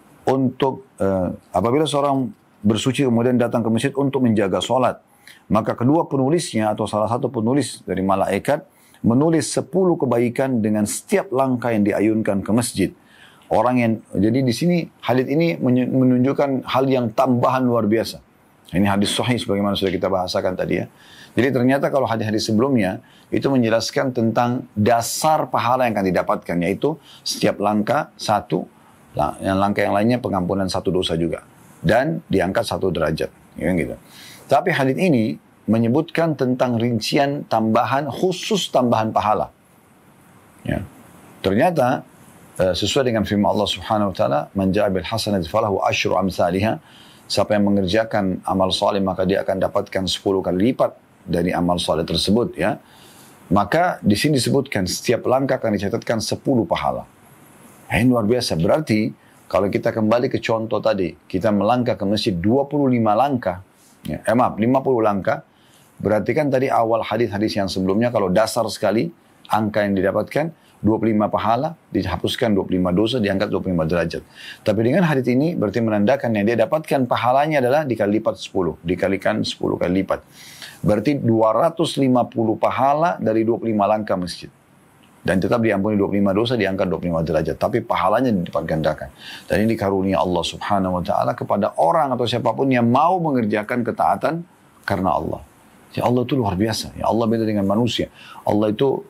apabila seorang bersuci kemudian datang ke masjid untuk menjaga sholat, maka kedua penulisnya atau salah satu penulis dari malaikat menulis 10 kebaikan dengan setiap langkah yang diayunkan ke masjid. Jadi di sini hadis ini menunjukkan hal yang tambahan luar biasa. Ini hadis sahih sebagaimana sudah kita bahasakan tadi ya. Jadi ternyata kalau hadis-hadis sebelumnya itu menjelaskan tentang dasar pahala yang akan didapatkan, yaitu setiap langkah satu, langkah yang lainnya pengampunan satu dosa juga, dan diangkat 1 derajat, ya, gitu. Tapi hadis ini menyebutkan tentang rincian tambahan, khusus tambahan pahala. Ya. Ternyata sesuai dengan firman Allah Subhanahu wa taala, "Man jaa bil hasanati falahu asyru amsalihha." Siapa yang mengerjakan amal saleh maka dia akan dapatkan 10 kali lipat dari amal saleh tersebut, ya. Maka di sini disebutkan setiap langkah akan dicatatkan 10 pahala. Ini luar biasa. Berarti kalau kita kembali ke contoh tadi, kita melangkah ke masjid 25 langkah, ya, 50 langkah. Berarti kan tadi awal hadis-hadis yang sebelumnya kalau dasar sekali angka yang didapatkan 25 pahala, dihapuskan 25 dosa, diangkat 25 derajat. Tapi dengan hadis ini berarti menandakan yang dia dapatkan pahalanya adalah dikali lipat 10, dikalikan 10 kali lipat. Berarti 250 pahala dari 25 langkah masjid. Dan tetap diampuni 25 dosa, diangkat 25 derajat. Tapi pahalanya dilipat gandakan. Dan ini karunia Allah Subhanahu wa taala kepada orang atau siapapun yang mau mengerjakan ketaatan karena Allah. Ya Allah itu luar biasa. Ya Allah beda dengan manusia. Allah itu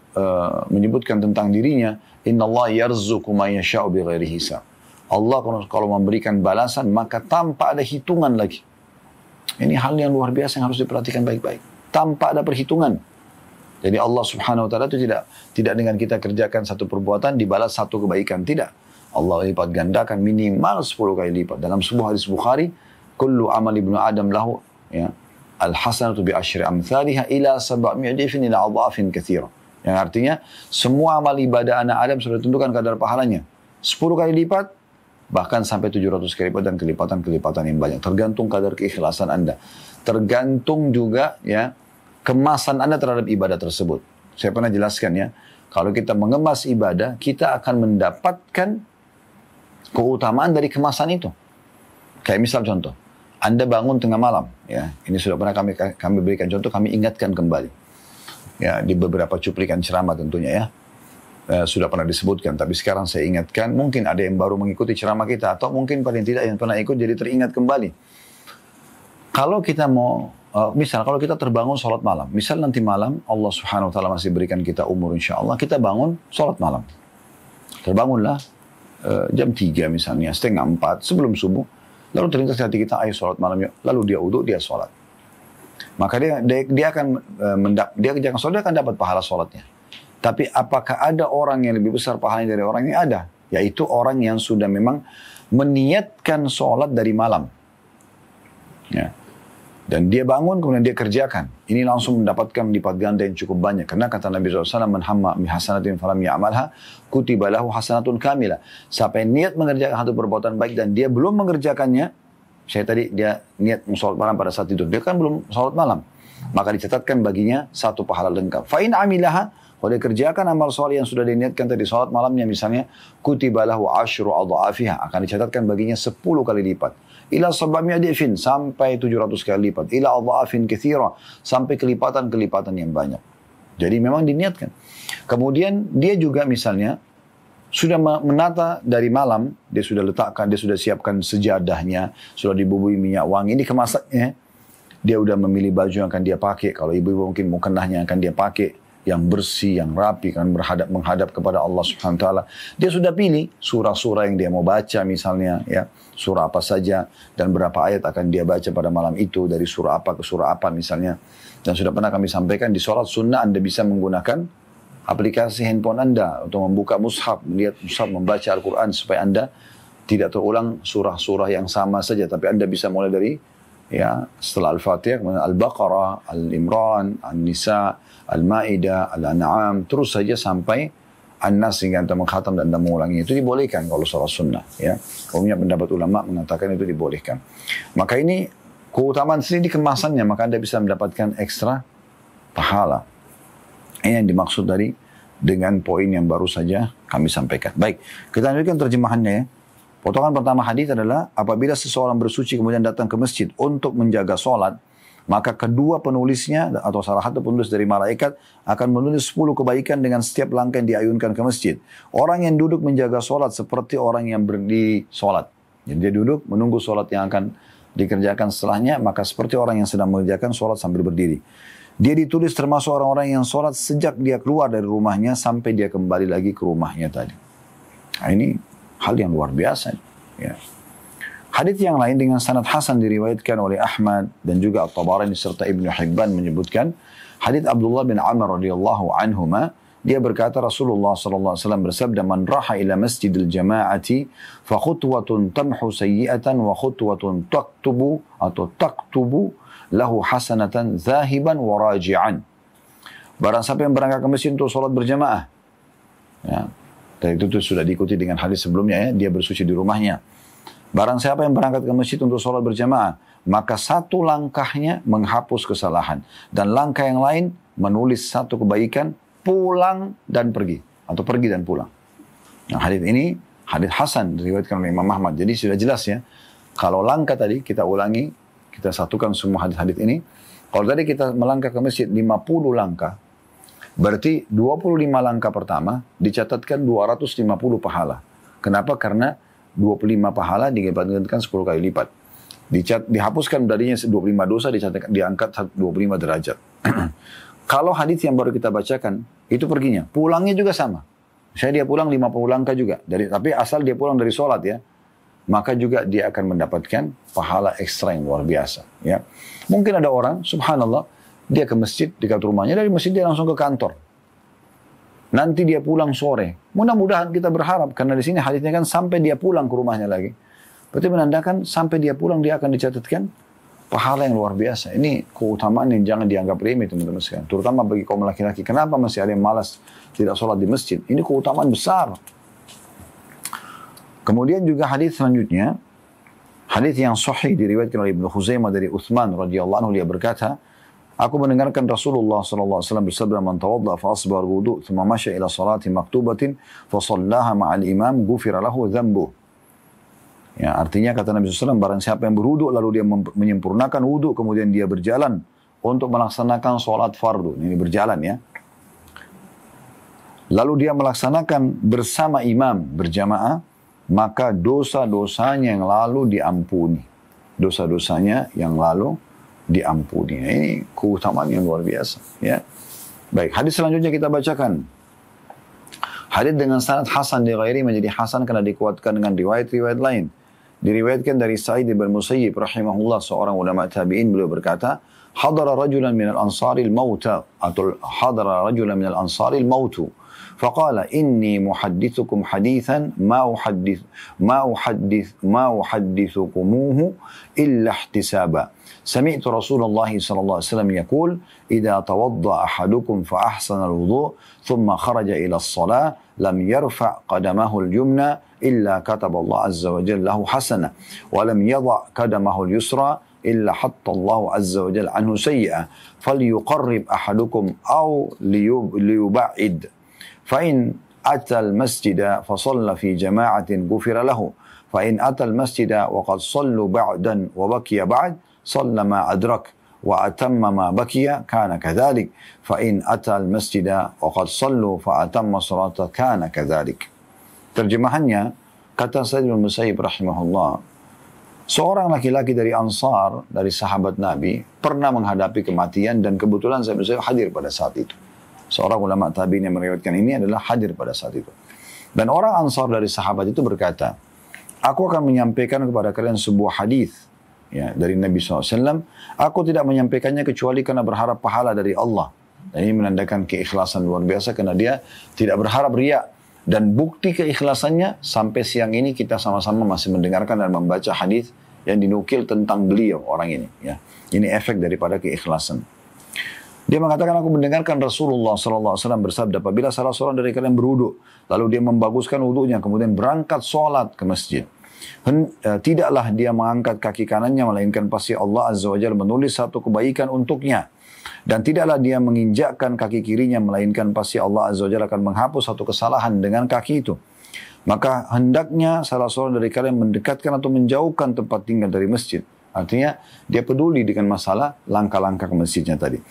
menyebutkan tentang dirinya, "Innallaha yarzuqu man yasha'u bighairi hisab." Allah kalau memberikan balasan maka tanpa ada hitungan lagi. Ini hal yang luar biasa yang harus diperhatikan baik-baik. Tanpa ada perhitungan. Jadi Allah Subhanahu wa taala itu tidak dengan kita kerjakan satu perbuatan dibalas satu kebaikan, tidak. Allah lipat gandakan minimal 10 kali lipat. Dalam sebuah hadis Bukhari, "Kullu amal ibnu Adam lahu, ya, al-hasanatu bi asyri amsalihha ila 700 dhifin ila adhafin katsira." Yang artinya semua amal ibadah anak Adam sudah ditentukan kadar pahalanya 10 kali lipat, bahkan sampai 700 kali lipat dan kelipatan-kelipatan yang banyak. Tergantung kadar keikhlasan Anda. Tergantung juga, ya, kemasan Anda terhadap ibadah tersebut. Saya pernah jelaskan, ya, kalau kita mengemas ibadah, kita akan mendapatkan keutamaan dari kemasan itu. Kayak misal contoh, Anda bangun tengah malam, ya, ini sudah pernah kami berikan contoh, kami ingatkan kembali. Ya, di beberapa cuplikan ceramah tentunya, ya. Sudah pernah disebutkan, tapi sekarang saya ingatkan, mungkin ada yang baru mengikuti ceramah kita, atau mungkin paling tidak yang pernah ikut jadi teringat kembali. Kalau kita mau, misal kalau kita terbangun sholat malam, misal nanti malam Allah Subhanahu wa taala masih berikan kita umur insya Allah, kita bangun sholat malam. Terbangunlah jam 3 misalnya, setengah 4 sebelum subuh, lalu terlintas hati kita, ayo sholat malam yuk. Lalu dia uduk, dia sholat. Maka dia akan dapat pahala sholatnya. Tapi apakah ada orang yang lebih besar pahalanya dari orang ini? Ada. Yaitu orang yang sudah memang meniatkan sholat dari malam. Ya. Dan dia bangun, kemudian dia kerjakan. Ini langsung mendapatkan lipat ganda yang cukup banyak. Karena kata Nabi SAW, "Man hamma bi hasanatin falam ya'malha, kutiba lahu hasanatun kamilah." Siapa yang niat mengerjakan satu perbuatan baik dan dia belum mengerjakannya, saya tadi dia niat sholat malam pada saat tidur, dia kan belum sholat malam, maka dicatatkan baginya satu pahala lengkap. Fa in amilaha, kalau dia kerjakan amal soleh yang sudah diniatkan tadi sholat malamnya misalnya, kutiba lahu asyru adha'afiha, akan dicatatkan baginya 10 kali lipat. Ila 700 dhifin, sampai 700 kali lipat. Ila adha'afin katsira, sampai kelipatan-kelipatan yang banyak. Jadi memang diniatkan. Kemudian dia juga misalnya sudah menata dari malam, dia sudah letakkan, dia sudah siapkan sejadahnya, sudah dibubuhi minyak wangi, ini kemasannya. Dia udah memilih baju yang akan dia pakai. Kalau ibu-ibu mungkin mukennahnya akan dia pakai, yang bersih, yang rapi, kan menghadap kepada Allah Subhanahu wa taala. Dia sudah pilih surah-surah yang dia mau baca misalnya, ya, surah apa saja dan berapa ayat akan dia baca pada malam itu, dari surah apa ke surah apa misalnya. Dan sudah pernah kami sampaikan di sholat sunnah Anda bisa menggunakan aplikasi handphone Anda untuk membuka mushaf, melihat mushaf, membaca Al-Quran supaya Anda tidak terulang surah-surah yang sama saja, tapi Anda bisa mulai dari, ya, setelah Al-Fatihah, kemudian Al-Baqarah, Al-Imran, Al-Nisa, Al-Ma'idah, Al-An'am, terus saja sampai An-Nas sehingga anda mengkhatam dan anda mengulangi itu dibolehkan kalau sholat sunnah. Ya, umumnya pendapat ulama mengatakan itu dibolehkan. Maka ini keutamaan sendiri kemasannya, maka anda bisa mendapatkan ekstra pahala. Ini yang dimaksud dengan poin yang baru saja kami sampaikan. Baik, kita lanjutkan terjemahannya ya. Potongan pertama hadis adalah apabila seseorang bersuci kemudian datang ke masjid untuk menjaga sholat, maka kedua penulisnya atau salah satu penulis dari malaikat akan menulis 10 kebaikan dengan setiap langkah yang diayunkan ke masjid. Orang yang duduk menjaga sholat seperti orang yang berdiri sholat. Jadi dia duduk menunggu sholat yang akan dikerjakan setelahnya, maka seperti orang yang sedang mengerjakan sholat sambil berdiri. Dia ditulis termasuk orang-orang yang sholat sejak dia keluar dari rumahnya sampai dia kembali lagi ke rumahnya tadi. Nah, ini hal yang luar biasa. Ya. Hadits yang lain dengan sanad hasan diriwayatkan oleh Ahmad dan juga At-Tabarani serta Ibnu Hibban menyebutkan hadits Abdullah bin Amr radhiyallahu anhuma, dia berkata Rasulullah sallallahu alaihi wasallam bersabda, "Man raha ila masjidil jama'ati fa khutwatun tamhu sayyi'atan wa khutwatun taktubu lahu hasanatan zahiban wa raji'an." Barang siapa yang berangkat ke masjid untuk salat berjamaah. Ya. Dan itu sudah diikuti dengan hadis sebelumnya ya, dia bersuci di rumahnya. Barang siapa yang berangkat ke masjid untuk sholat berjamaah, maka satu langkahnya menghapus kesalahan. Dan langkah yang lain menulis satu kebaikan, pulang dan pergi. Atau pergi dan pulang. Nah, hadis ini, hadis hasan diriwayatkan oleh Imam Ahmad. Jadi sudah jelas ya, kalau langkah tadi kita ulangi, kita satukan semua hadis-hadis ini. Kalau tadi kita melangkah ke masjid 50 langkah, berarti 25 langkah pertama dicatatkan 250 pahala. Kenapa? Karena 25 pahala digantikan 10 kali lipat. Dihapuskan darinya 25 dosa, diangkat 25 derajat. Kalau hadis yang baru kita bacakan, itu perginya. Pulangnya juga sama. Misalnya dia pulang 50 langkah juga. Tapi asal dia pulang dari sholat ya. Maka juga dia akan mendapatkan pahala ekstra yang luar biasa. Ya. Mungkin ada orang, subhanallah, dia ke masjid dekat rumahnya, dari masjid dia langsung ke kantor. Nanti dia pulang sore. Mudah-mudahan kita berharap, karena di sini hadisnya kan sampai dia pulang ke rumahnya lagi. Berarti menandakan sampai dia pulang dia akan dicatatkan pahala yang luar biasa. Ini keutamaan yang jangan dianggap remeh teman-teman sekalian. Terutama bagi kaum laki-laki. Kenapa masih ada yang malas tidak sholat di masjid? Ini keutamaan besar. Kemudian juga hadis selanjutnya, hadis yang sahih diriwayatkan oleh Ibnu Khuzaimah dari Utsman radhiyallahu anhu, dia berkata, aku mendengarkan Rasulullah sallallahu alaihi wasallam bersabda, "Man tawadda fa asbara wudu, thumma masya ila salati maktubatin fa shallaha ma'al imam, ghufira lahu dhanbuh." Ya, artinya kata Nabi SAW, barang siapa yang berwudu lalu dia menyempurnakan wudu kemudian dia berjalan untuk melaksanakan salat fardu. Ini berjalan ya. Lalu dia melaksanakan bersama imam berjamaah, maka dosa-dosanya yang lalu diampuni. Dosa-dosanya yang lalu diampuni. Ini keutamaan yang luar biasa. Ya. Baik, hadis selanjutnya kita bacakan. Hadis dengan sanad hasan di ghairi menjadi hasan karena dikuatkan dengan riwayat-riwayat lain. Diriwayatkan dari Sa'id bin Musayyib rahimahullah, seorang ulama tabi'in, beliau berkata, hadara rajulan minal ansaril mauta, atau hadara rajulan minal ansaril mautu. فقال إني محدثكم حديثا ما أحدثكموه إلا احتسابا سمعت رسول الله صلى الله عليه وسلم يقول إذا توضأ أحدكم فأحسن الوضوء ثم خرج إلى الصلاة لم يرفع قدمه اليمنى إلا كتب الله عز وجل له حسنة ولم يضع قدمه اليسرى إلا حط الله عز وجل عنه سيئة فليقرب أحدكم أو ليبعد فإن أتى المسجد فصلى في جماعة غفر له فإن أتى المسجد وقد صلوا بعدا وبكي بعد صلى ما أدرك وأتم ما بكي كان كذلك فإن أتى المسجد وقد صلوا فأتم صلاة كان كذلك. Terjemahannya, kata Sa'id bin Musayyib rahimahullah, seorang laki-laki dari Ansar, dari sahabat Nabi, pernah menghadapi kematian dan kebetulan Sa'id bin Musayyib hadir pada saat itu. Seorang ulama tabi'in yang meriwayatkan ini adalah hadir pada saat itu. Dan orang Ansar dari sahabat itu berkata, aku akan menyampaikan kepada kalian sebuah hadis ya, dari Nabi SAW. Aku tidak menyampaikannya kecuali karena berharap pahala dari Allah. Dan ini menandakan keikhlasan luar biasa karena dia tidak berharap riya. Dan bukti keikhlasannya sampai siang ini kita sama-sama masih mendengarkan dan membaca hadis yang dinukil tentang beliau orang ini. Ya. Ini efek daripada keikhlasan. Dia mengatakan, aku mendengarkan Rasulullah SAW bersabda, apabila salah seorang dari kalian berwudu, lalu dia membaguskan wudunya, kemudian berangkat sholat ke masjid. Tidaklah dia mengangkat kaki kanannya, melainkan pasti Allah Azza wa Jalla menulis satu kebaikan untuknya. Dan tidaklah dia menginjakkan kaki kirinya, melainkan pasti Allah Azza wa Jalla akan menghapus satu kesalahan dengan kaki itu. Maka hendaknya salah seorang dari kalian mendekatkan atau menjauhkan tempat tinggal dari masjid. Artinya dia peduli dengan masalah langkah-langkah ke masjidnya tadi.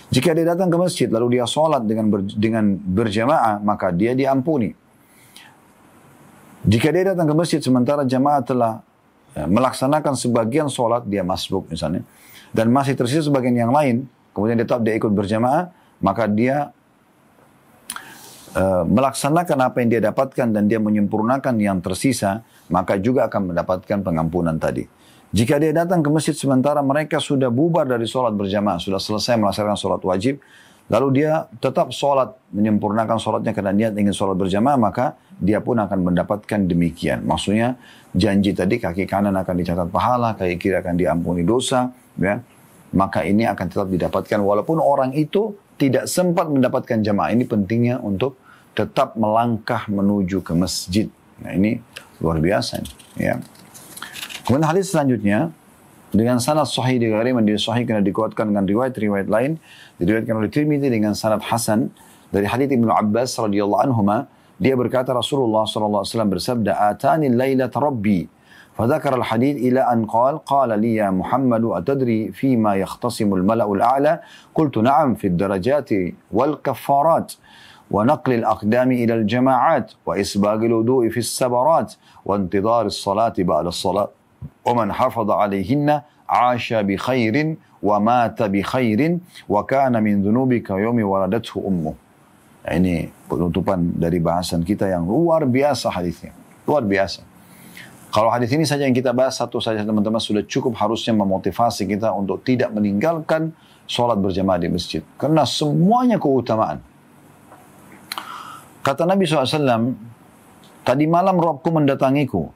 Jika dia datang ke masjid lalu dia sholat dengan berjamaah, maka dia diampuni. Jika dia datang ke masjid sementara jamaah telah melaksanakan sebagian sholat, dia masbuk misalnya, dan masih tersisa sebagian yang lain, kemudian tetap dia ikut berjamaah, maka dia melaksanakan apa yang dia dapatkan dan dia menyempurnakan yang tersisa, maka juga akan mendapatkan pengampunan tadi. Jika dia datang ke masjid sementara mereka sudah bubar dari sholat berjamaah, sudah selesai melaksanakan sholat wajib, lalu dia tetap sholat, menyempurnakan sholatnya karena niat ingin sholat berjamaah, maka dia pun akan mendapatkan demikian. Maksudnya janji tadi kaki kanan akan dicatat pahala, kaki kiri akan diampuni dosa, ya. Maka ini akan tetap didapatkan walaupun orang itu tidak sempat mendapatkan jamaah. Ini pentingnya untuk tetap melangkah menuju ke masjid. Nah ini luar biasa, ya. Kemudian hadis selanjutnya dengan sanad sahih disahihkan dan dikuatkan dengan riwayat-riwayat lain, diriwayatkan oleh Tirmidzi dengan sanad hasan dari hadits Ibnu Abbas radhiyallahu anhuma, dia berkata Rasulullah sallallahu alaihi wasallam bersabda, "Atani lailat rabbi." Fadzakara al-hadits ila an qala li ya Muhammad atadri fima yakhtasimu al-mala'u al-a'la? Qultu na'am fi ad-darajati wal kaffarat. ونقل الأقدام إلى الجماعات وإسباغ الوضوء في السبرات وانتظار الصلاة بعد الصلاة ومن حافظ عليهن عاش بخير ومات بخير وكان من ذنوبك يوم ولدته أمه. Ini penutupan dari bahasan kita yang luar biasa hadisnya. Luar biasa. Kalau hadis ini saja yang kita bahas satu saja teman-teman sudah cukup harusnya memotivasi kita untuk tidak meninggalkan sholat berjamaah di masjid. Karena semuanya keutamaan. Kata Nabi SAW, tadi malam Rabbku mendatangiku.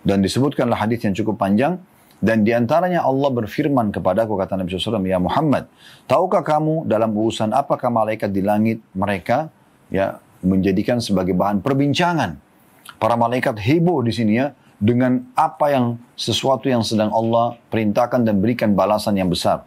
Dan disebutkanlah hadis yang cukup panjang. Dan diantaranya Allah berfirman kepadaku, kata Nabi SAW, ya Muhammad, tahukah kamu dalam urusan apakah malaikat di langit mereka ya menjadikan sebagai bahan perbincangan. Para malaikat heboh di sini ya, dengan apa yang sesuatu yang sedang Allah perintahkan dan berikan balasan yang besar.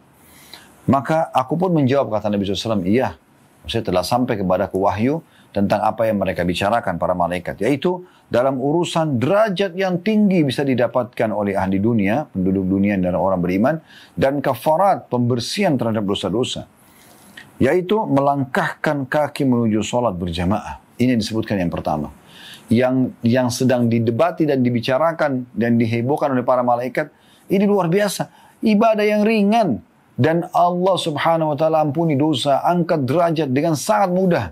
Maka aku pun menjawab, kata Nabi SAW, iya, saya telah sampai kepadaku wahyu tentang apa yang mereka bicarakan para malaikat. Yaitu dalam urusan derajat yang tinggi bisa didapatkan oleh ahli dunia, penduduk dunia dan orang beriman. Dan kafarat, pembersihan terhadap dosa-dosa. Yaitu melangkahkan kaki menuju sholat berjamaah. Ini disebutkan yang pertama. Yang sedang didebati dan dibicarakan dan dihebohkan oleh para malaikat. Ini luar biasa. Ibadah yang ringan. Dan Allah subhanahu wa ta'ala ampuni dosa, angkat derajat dengan sangat mudah.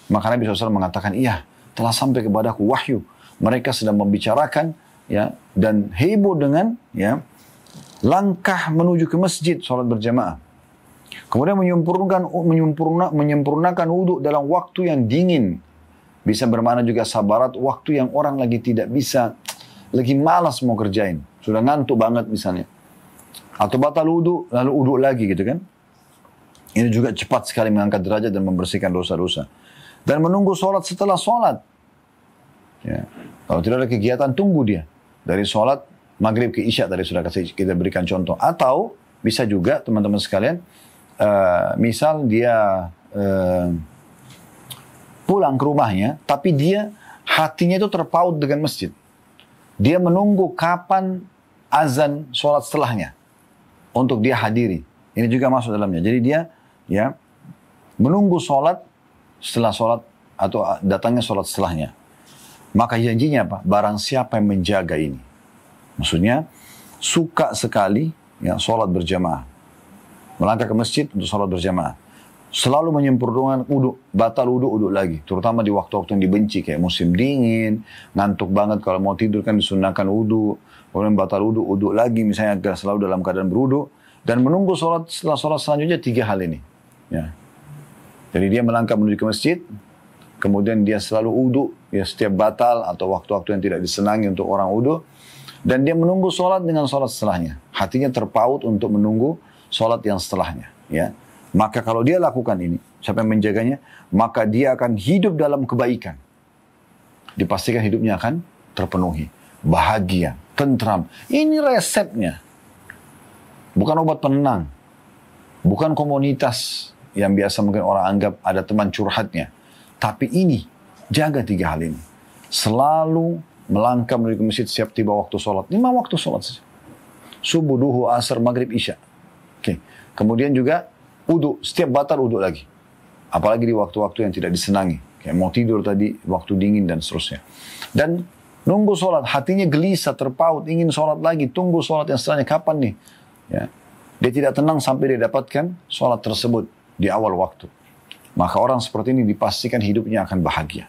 Maka Nabi SAW mengatakan, iya, telah sampai kepadaku wahyu. Mereka sedang membicarakan, ya, dan heboh dengan, ya, langkah menuju ke masjid, sholat berjamaah. Kemudian menyempurnakan wudhu dalam waktu yang dingin. Bisa bermakna juga sabarat, waktu yang orang lagi tidak bisa, lagi malas mau kerjain. Sudah ngantuk banget misalnya. Atau batal wudhu, lalu wudhu lagi gitu kan. Ini juga cepat sekali mengangkat derajat dan membersihkan dosa-dosa. Dan menunggu sholat setelah sholat. Ya. Kalau tidak ada kegiatan, tunggu dia. Dari sholat maghrib ke isya tadi sudah kita berikan contoh. Atau bisa juga teman-teman sekalian, misal dia pulang ke rumahnya, tapi dia hatinya itu terpaut dengan masjid. Dia menunggu kapan azan sholat setelahnya untuk dia hadiri. Ini juga masuk dalamnya. Jadi dia ya menunggu sholat setelah sholat atau datangnya sholat setelahnya. Maka janjinya apa? Barang siapa yang menjaga ini. Maksudnya suka sekali ya sholat berjamaah. Melangkah ke masjid untuk sholat berjamaah. Selalu menyempurnakan wudhu, batal wudhu lagi. Terutama di waktu-waktu yang dibenci kayak musim dingin, ngantuk banget kalau mau tidur kan disunahkan wudhu. Kemudian batal wudhu lagi misalnya agar selalu dalam keadaan berwudhu. Dan menunggu sholat setelah sholat selanjutnya 3 hal ini. Ya. Jadi dia melangkah menuju ke masjid, kemudian dia selalu wudhu, ya setiap batal atau waktu-waktu yang tidak disenangi untuk orang wudhu, dan dia menunggu sholat dengan sholat setelahnya. Hatinya terpaut untuk menunggu sholat yang setelahnya. Ya. Maka kalau dia lakukan ini, siapa yang menjaganya, maka dia akan hidup dalam kebaikan. Dipastikan hidupnya akan terpenuhi. Bahagia, tentram. Ini resepnya. Bukan obat penenang. Bukan komunitas yang biasa mungkin orang anggap ada teman curhatnya. Tapi ini, jaga 3 hal ini. Selalu melangkah menuju ke masjid setiap tiba waktu sholat. 5 waktu sholat saja. Subuh, duhur, asar, maghrib, isya. Oke. Kemudian juga wudu, setiap batal wudu lagi. Apalagi di waktu-waktu yang tidak disenangi. Kayak mau tidur tadi, waktu dingin dan seterusnya. Dan nunggu sholat, hatinya gelisah, terpaut, ingin sholat lagi. Tunggu sholat yang setelahnya, kapan nih? Ya. Dia tidak tenang sampai dia dapatkan sholat tersebut di awal waktu. Maka orang seperti ini dipastikan hidupnya akan bahagia.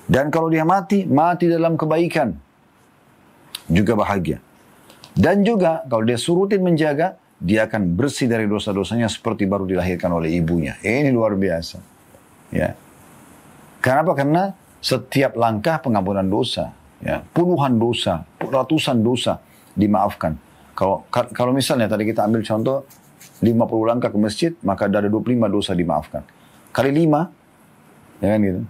Dan kalau dia mati, mati dalam kebaikan. Juga bahagia. Dan juga kalau dia surutin menjaga, dia akan bersih dari dosa-dosanya seperti baru dilahirkan oleh ibunya. Ini luar biasa. Ya. Kenapa? Karena setiap langkah pengampunan dosa. Ya. Puluhan dosa, ratusan dosa dimaafkan. Kalau misalnya tadi kita ambil contoh 50 langkah ke masjid, maka ada 25 dosa dimaafkan. Kali 5, ya kan gitu.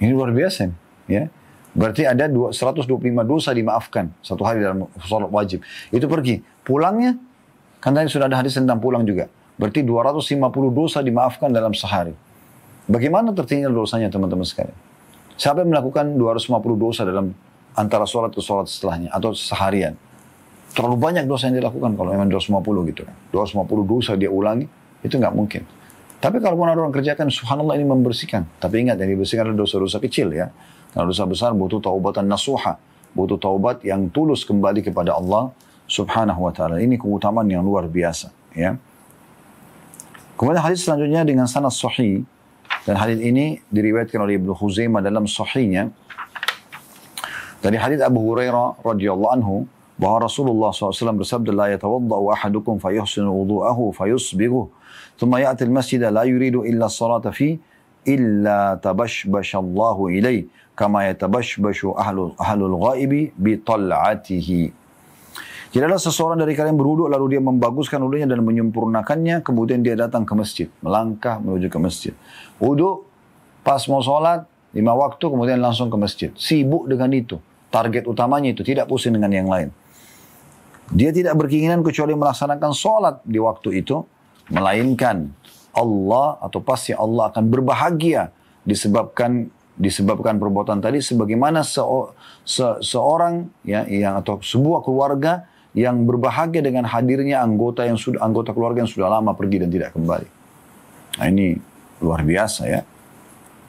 Ini luar biasa, ya. Berarti ada 125 dosa dimaafkan satu hari dalam sholat wajib. Itu pergi. Pulangnya, kan tadi sudah ada hadis tentang pulang juga. Berarti 250 dosa dimaafkan dalam sehari. Bagaimana tertinggal dosanya teman-teman sekalian? Siapa yang melakukan 250 dosa dalam antara sholat ke sholat setelahnya atau seharian? Terlalu banyak dosa yang dilakukan kalau memang 250 gitu. 250 dosa dia ulangi, itu nggak mungkin. Tapi kalau pun ada orang kerjakan, subhanallah ini membersihkan. Tapi ingat yang dibersihkan adalah dosa-dosa kecil ya. Kalau dosa besar butuh taubatan nasuha. Butuh taubat yang tulus kembali kepada Allah subhanahu wa ta'ala. Ini keutamaan yang luar biasa. Ya. Kemudian hadis selanjutnya dengan sanad sahih. Dan hadis ini diriwayatkan oleh Ibnu Khuzaimah dalam sahihnya. Dari hadis Abu Hurairah radhiyallahu anhu. Bahwa Rasulullah SAW bersabda, La yatawadda'u ahadukum fayuhsinu wudu'ahu fayusbiguh. Thumma ya'ti al-masjida la yuridu illa salata fi illa tabashbashallahu ilaih kama yatabashbashu ahlul ghaibi bi tal'atihi. Jadi adalah seseorang dari kalian berwudu lalu dia membaguskan wudunya dan menyempurnakannya, kemudian dia datang ke masjid, melangkah menuju ke masjid. Wudu pas mau sholat 5 waktu kemudian langsung ke masjid. Sibuk dengan itu. Target utamanya itu, tidak pusing dengan yang lain. Dia tidak berkeinginan kecuali melaksanakan sholat di waktu itu, melainkan Allah atau pasti Allah akan berbahagia disebabkan perbuatan tadi, sebagaimana seorang ya yang atau sebuah keluarga yang berbahagia dengan hadirnya anggota keluarga yang sudah lama pergi dan tidak kembali. Nah, ini luar biasa ya.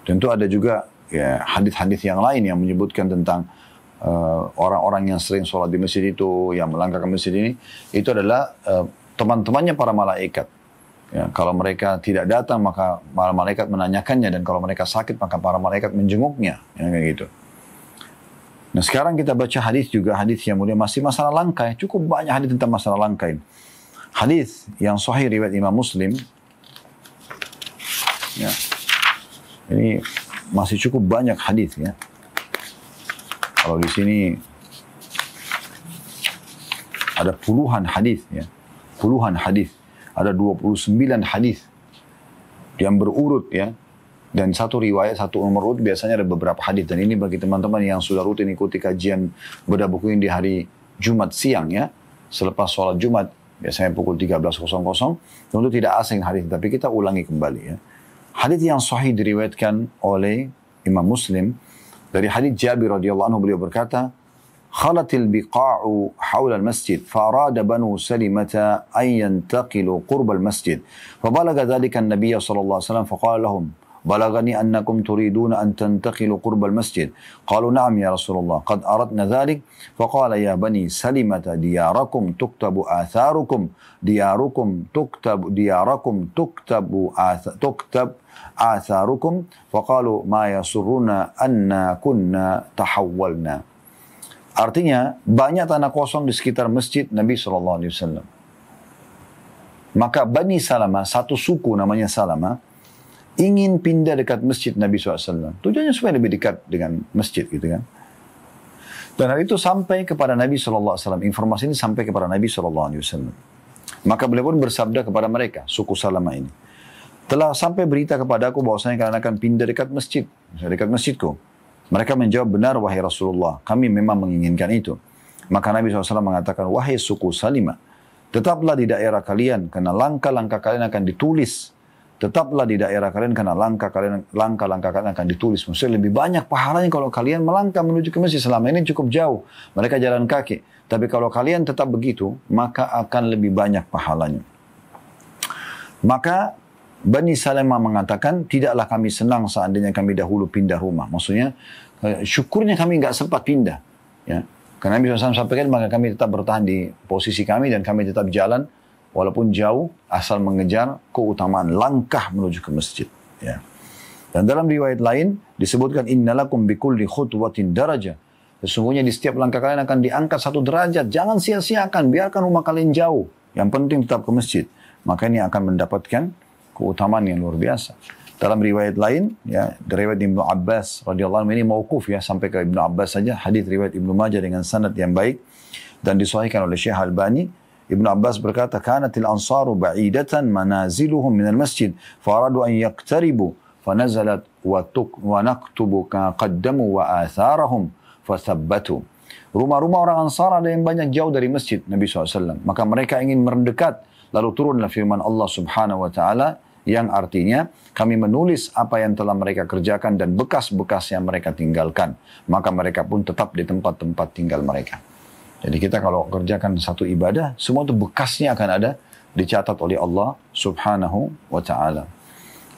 Tentu ada juga ya hadis-hadis yang lain yang menyebutkan tentang orang-orang yang sering sholat di masjid itu, yang melangkah ke masjid ini, itu adalah teman-temannya para malaikat. Ya, kalau mereka tidak datang, maka para malaikat menanyakannya, dan kalau mereka sakit, maka para malaikat menjenguknya. Ya, kayak gitu. Nah sekarang kita baca hadis juga, hadis yang mulia masih masalah langkah. Cukup banyak hadis tentang masalah langkah ini. Hadis yang sahih riwayat Imam Muslim. Ya, ini masih cukup banyak hadis ya. Kalau di sini ada puluhan hadis ya. Puluhan hadis. Ada 29 hadis yang berurut ya. Dan satu riwayat, satu nomor urut biasanya ada beberapa hadis. Dan ini bagi teman-teman yang sudah rutin ikuti kajian bedah buku ini di hari Jumat siang ya. Selepas sholat Jumat, biasanya pukul 13.00. Tentu tidak asing hadis, tapi kita ulangi kembali ya. Hadis yang sahih diriwayatkan oleh Imam Muslim. Dari hadis Jabir radhiyallahu anhu, beliau berkata, "Khalatil biqa'u hawla al-masjid, farada banu Salimata an yantaqilu qurba al-masjid. Fabalaga dhalika an-nabiy sallallahu alaihi wasallam faqala lahum, balagani annakum turiduna an tantaqilu qurba al-masjid. Qalu na'am ya Rasulullah, qad aradna dhalik." Faqala ya bani Salimata diyarakum tuktabu atharukum, tuktab atharukum. Faqalu ma yasurruna anna kunna tahawwalna. Artinya banyak tanah kosong di sekitar masjid Nabi SAW. Maka Bani Salamah, satu suku namanya Salamah, ingin pindah dekat masjid Nabi SAW. Tujuannya supaya lebih dekat dengan masjid gitu kan. Dan hal itu sampai kepada Nabi SAW. Informasi ini sampai kepada Nabi SAW. Maka beliau pun bersabda kepada mereka, suku Salamah ini, telah sampai berita kepadaku bahwasanya kalian akan pindah dekat masjid, dekat masjidku. Mereka menjawab, benar wahai Rasulullah, kami memang menginginkan itu. Maka Nabi SAW mengatakan, wahai suku Salimah, tetaplah di daerah kalian, karena langkah-langkah kalian akan ditulis. Tetaplah di daerah kalian, karena langkah-langkah kalian akan ditulis. Maksudnya lebih banyak pahalanya kalau kalian melangkah menuju ke masjid. Selama ini cukup jauh, mereka jalan kaki. Tapi kalau kalian tetap begitu, maka akan lebih banyak pahalanya. Maka Bani Salimah mengatakan, tidaklah kami senang seandainya kami dahulu pindah rumah. Maksudnya, syukurnya kami nggak sempat pindah. Ya. Karena Nabi SAW sampaikan, maka kami tetap bertahan di posisi kami dan kami tetap jalan, walaupun jauh, asal mengejar keutamaan langkah menuju ke masjid. Ya. Dan dalam riwayat lain, disebutkan, innalakum bikulli khutwatin darajah. Sesungguhnya di setiap langkah kalian akan diangkat 1 derajat. Jangan sia-siakan, biarkan rumah kalian jauh. Yang penting tetap ke masjid. Maka ini akan mendapatkan keutamaan yang luar biasa. Dalam riwayat lain, ya, riwayat Ibnu Abbas radhiyallahu anhu, ini mauquf ya, sampai ke Ibnu Abbas saja, hadis riwayat Ibnu Majah dengan sanad yang baik dan disahihkan oleh Syekh Albani. Ibnu Abbas berkata, "Kanatil ansaru ba'idatan manaziluhum minal masjid, faradu an yaqtaribu, fanazalat wa naktubu ka qaddamu wa atharahum fathabbatu." Rumah-rumah orang Ansar ada yang banyak jauh dari masjid Nabi SAW. Maka mereka ingin mendekat. Lalu turunlah firman Allah Subhanahu wa Ta'ala yang artinya kami menulis apa yang telah mereka kerjakan dan bekas-bekas yang mereka tinggalkan. Maka mereka pun tetap di tempat-tempat tinggal mereka. Jadi kita kalau kerjakan satu ibadah, semua itu bekasnya akan ada dicatat oleh Allah Subhanahu wa Ta'ala.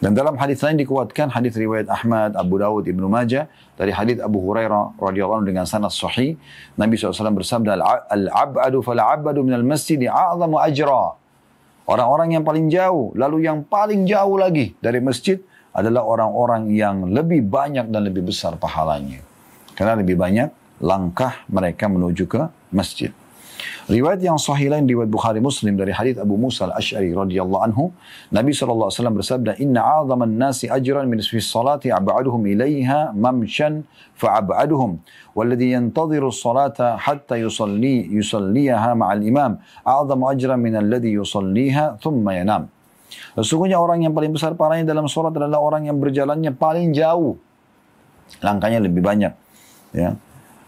Dan dalam hadis lain dikuatkan, hadis riwayat Ahmad, Abu Dawud, Ibnu Majah dari hadis Abu Hurairah radhiyallahu anhu dengan sanad sahih, Nabi SAW bersabda, "Al-'abadu fal-'abadu minal masjidi a'zamu ajra." Orang-orang yang paling jauh, lalu yang paling jauh lagi dari masjid adalah orang-orang yang lebih banyak dan lebih besar pahalanya. Karena lebih banyak langkah mereka menuju ke masjid. Riwayat yang sahih lain riwayat Bukhari Muslim dari hadis Abu Musa al-Asy'ari radhiyallahu anhu, Nabi sallallahu alaihi wasallam bersabda, "Inna 'azaman nasi ajran min fi sholati ab'aduhum ilaiha mamshan fa'ab'aduhum walladhi yantadhiru as-salata hatta yusalliha ma'al imam a'zamu ajran min alladhi yusalliha thumma yanam." Sesungguhnya orang yang paling besar pahalanya dalam salat adalah orang yang berjalannya paling jauh. Langkahnya lebih banyak, ya.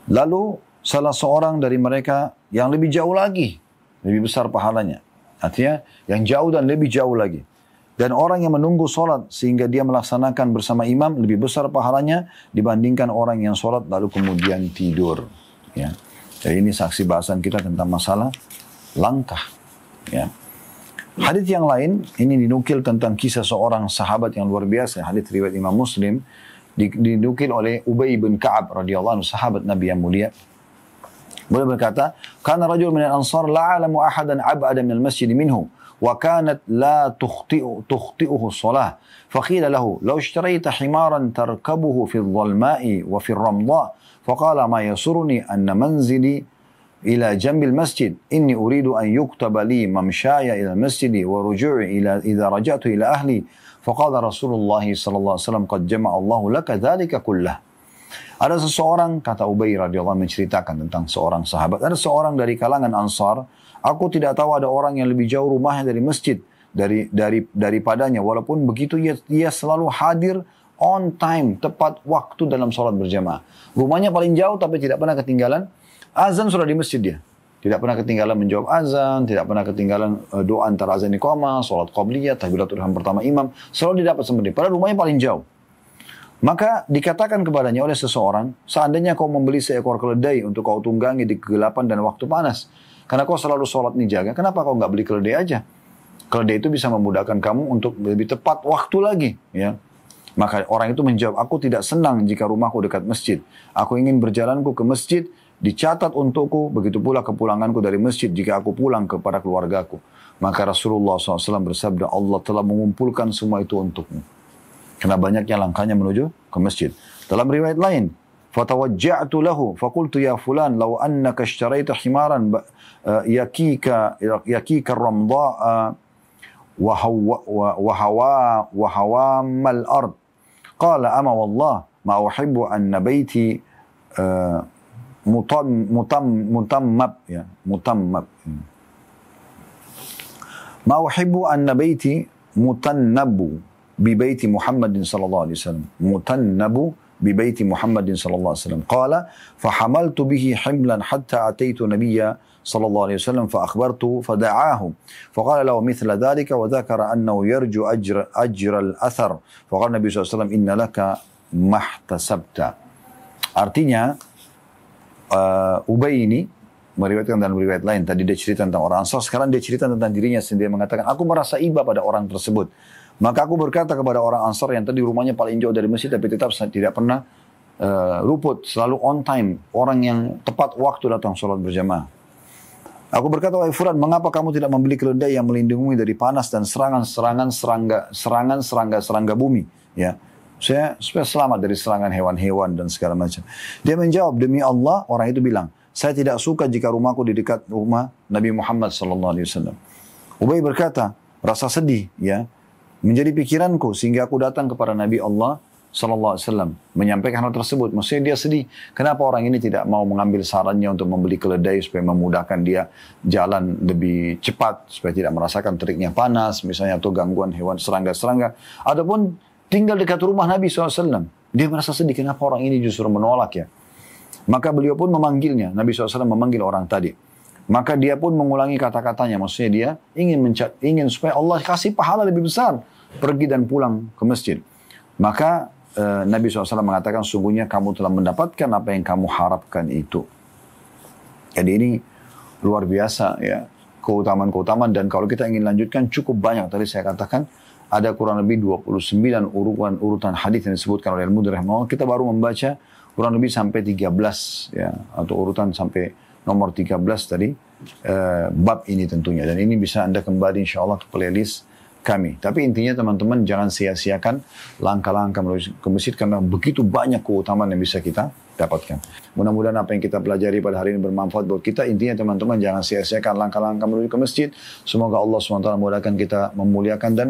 Lalu salah seorang dari mereka yang lebih jauh lagi, lebih besar pahalanya. Artinya yang jauh dan lebih jauh lagi. Dan orang yang menunggu sholat sehingga dia melaksanakan bersama imam lebih besar pahalanya dibandingkan orang yang sholat lalu kemudian tidur. Ya. Jadi ini saksi bahasan kita tentang masalah langkah. Ya. Hadits yang lain ini dinukil tentang kisah seorang sahabat yang luar biasa. Hadits riwayat Imam Muslim dinukil oleh Ubay bin Ka'ab radhiyallahu anhu, sahabat Nabi yang mulia. Beliau berkata, "Kana rajul min al-ansar la a'lamu ahadan ab'ada min al-masjid minhu wa kanat la tukhti'uhu as-salah. Faqila lahu, law ishtarayta himaran tarkabuhu fi adh-dhalma'i wa fi ar-ramda." Faqala, "Ma yasuruni anna manzili ila jambi al-masjid. Inni uridu an yuktaba li mamshaya ila al-masjid wa ruju'i ila idza raja'tu ila ahli." Faqala Rasulullah sallallahu alaihi wasallam, "Qad jama'a Allahu laka dzalika kullah." Ada seseorang, kata Ubay radhiyallahu anhu menceritakan tentang seorang sahabat, ada seorang dari kalangan Ansar, aku tidak tahu ada orang yang lebih jauh rumahnya dari masjid daripadanya, walaupun begitu dia selalu hadir on time, tepat waktu dalam sholat berjamaah. Rumahnya paling jauh tapi tidak pernah ketinggalan azan sudah di masjid dia. Tidak pernah ketinggalan menjawab azan, tidak pernah ketinggalan doa antara azan iqamah, sholat qabliyah, takbiratul ihram pertama imam, selalu didapat seperti itu. Padahal rumahnya paling jauh. Maka dikatakan kepadanya oleh seseorang, seandainya kau membeli seekor keledai untuk kau tunggangi di kegelapan dan waktu panas, karena kau selalu sholat nijaga, kenapa kau nggak beli keledai aja? Keledai itu bisa memudahkan kamu untuk lebih tepat waktu lagi, ya. Maka orang itu menjawab, aku tidak senang jika rumahku dekat masjid. Aku ingin berjalanku ke masjid, dicatat untukku, begitu pula kepulanganku dari masjid jika aku pulang kepada keluargaku. Maka Rasulullah SAW bersabda, Allah telah mengumpulkan semua itu untukmu. Karena banyaknya langkahnya menuju ke masjid. Dalam riwayat lain, fatawajja'tu lahu faqultu ya fulan law annaka ishtaraita himaran yakika ar-ramdha wa hawamal ard. Qala ama wallah ma uhibbu anna baiti mutammab ya mutammab. Ma uhibbu anna baiti mutannabu ببيت محمد صلى الله عليه وسلم متنب ببيت محمد صلى الله عليه وسلم قال فحملت به حملا حتى أتيت نبي صلى الله عليه وسلم فأخبرته فدعاه فقال له مثل ذلك وذكر أنه يرجو أجر الأثر فقال النبي صلى الله عليه وسلم إن لك ما احتسبت. Artinya Ubay ini meriwayatkan dalam riwayat lain, tadi dia cerita tentang orang Ansar, sekarang dia cerita tentang dirinya sendiri, mengatakan, aku merasa iba pada orang tersebut. Maka aku berkata kepada orang Ansar yang tadi rumahnya paling jauh dari masjid, tapi tetap tidak pernah luput, selalu on time, orang yang tepat waktu datang sholat berjamaah. Aku berkata, wahai Fulan, mengapa kamu tidak membeli keledai yang melindungi dari panas dan serangan serangga bumi? Ya, supaya selamat dari serangan hewan-hewan dan segala macam. Dia menjawab, demi Allah, orang itu bilang, saya tidak suka jika rumahku di dekat rumah Nabi Muhammad SAW. Ubay berkata, rasa sedih, ya, menjadi pikiranku sehingga aku datang kepada Nabi Allah SAW menyampaikan hal tersebut. Maksudnya dia sedih. Kenapa orang ini tidak mau mengambil sarannya untuk membeli keledai supaya memudahkan dia jalan lebih cepat, supaya tidak merasakan teriknya panas, misalnya, atau gangguan hewan serangga-serangga, ataupun tinggal dekat rumah Nabi SAW. Dia merasa sedih, kenapa orang ini justru menolak, ya. Maka beliau pun memanggilnya. Nabi SAW memanggil orang tadi. Maka dia pun mengulangi kata-katanya. Maksudnya dia ingin supaya Allah kasih pahala lebih besar. Pergi dan pulang ke masjid. Maka Nabi SAW mengatakan, sungguhnya kamu telah mendapatkan apa yang kamu harapkan itu. Jadi ini luar biasa, ya, keutamaan-keutamaan. Dan kalau kita ingin lanjutkan cukup banyak. Tadi saya katakan ada kurang lebih 29 urutan hadis yang disebutkan oleh Al-Mudhir rahimahullah. Kita baru membaca kurang lebih sampai 13, ya, atau urutan sampai nomor 13 tadi bab ini tentunya. Dan ini bisa Anda kembali insyaAllah ke playlist kami. Tapi intinya teman-teman jangan sia-siakan langkah-langkah menuju ke masjid karena begitu banyak keutamaan yang bisa kita dapatkan. Mudah-mudahan apa yang kita pelajari pada hari ini bermanfaat buat kita. Intinya teman-teman jangan sia-siakan langkah-langkah menuju ke masjid. Semoga Allah SWT memudahkan kita memuliakan dan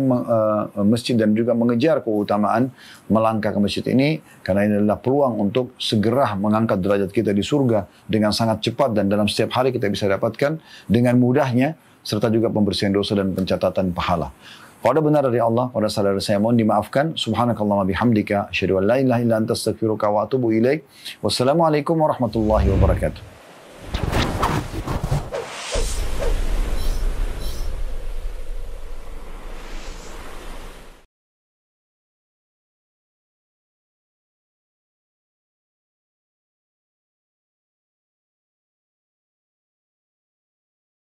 masjid dan juga mengejar keutamaan melangkah ke masjid ini. Karena ini adalah peluang untuk segera mengangkat derajat kita di surga dengan sangat cepat dan dalam setiap hari kita bisa dapatkan dengan mudahnya serta juga pembersihan dosa dan pencatatan pahala. Kalau ada benar dari Allah, pada saudara saya mohon dimaafkan. Subhanakallahumma bihamdika, asyhadu an la ilaha illa anta astaghfiruka wa atubu ilaik. Wassalamualaikum warahmatullahi wabarakatuh.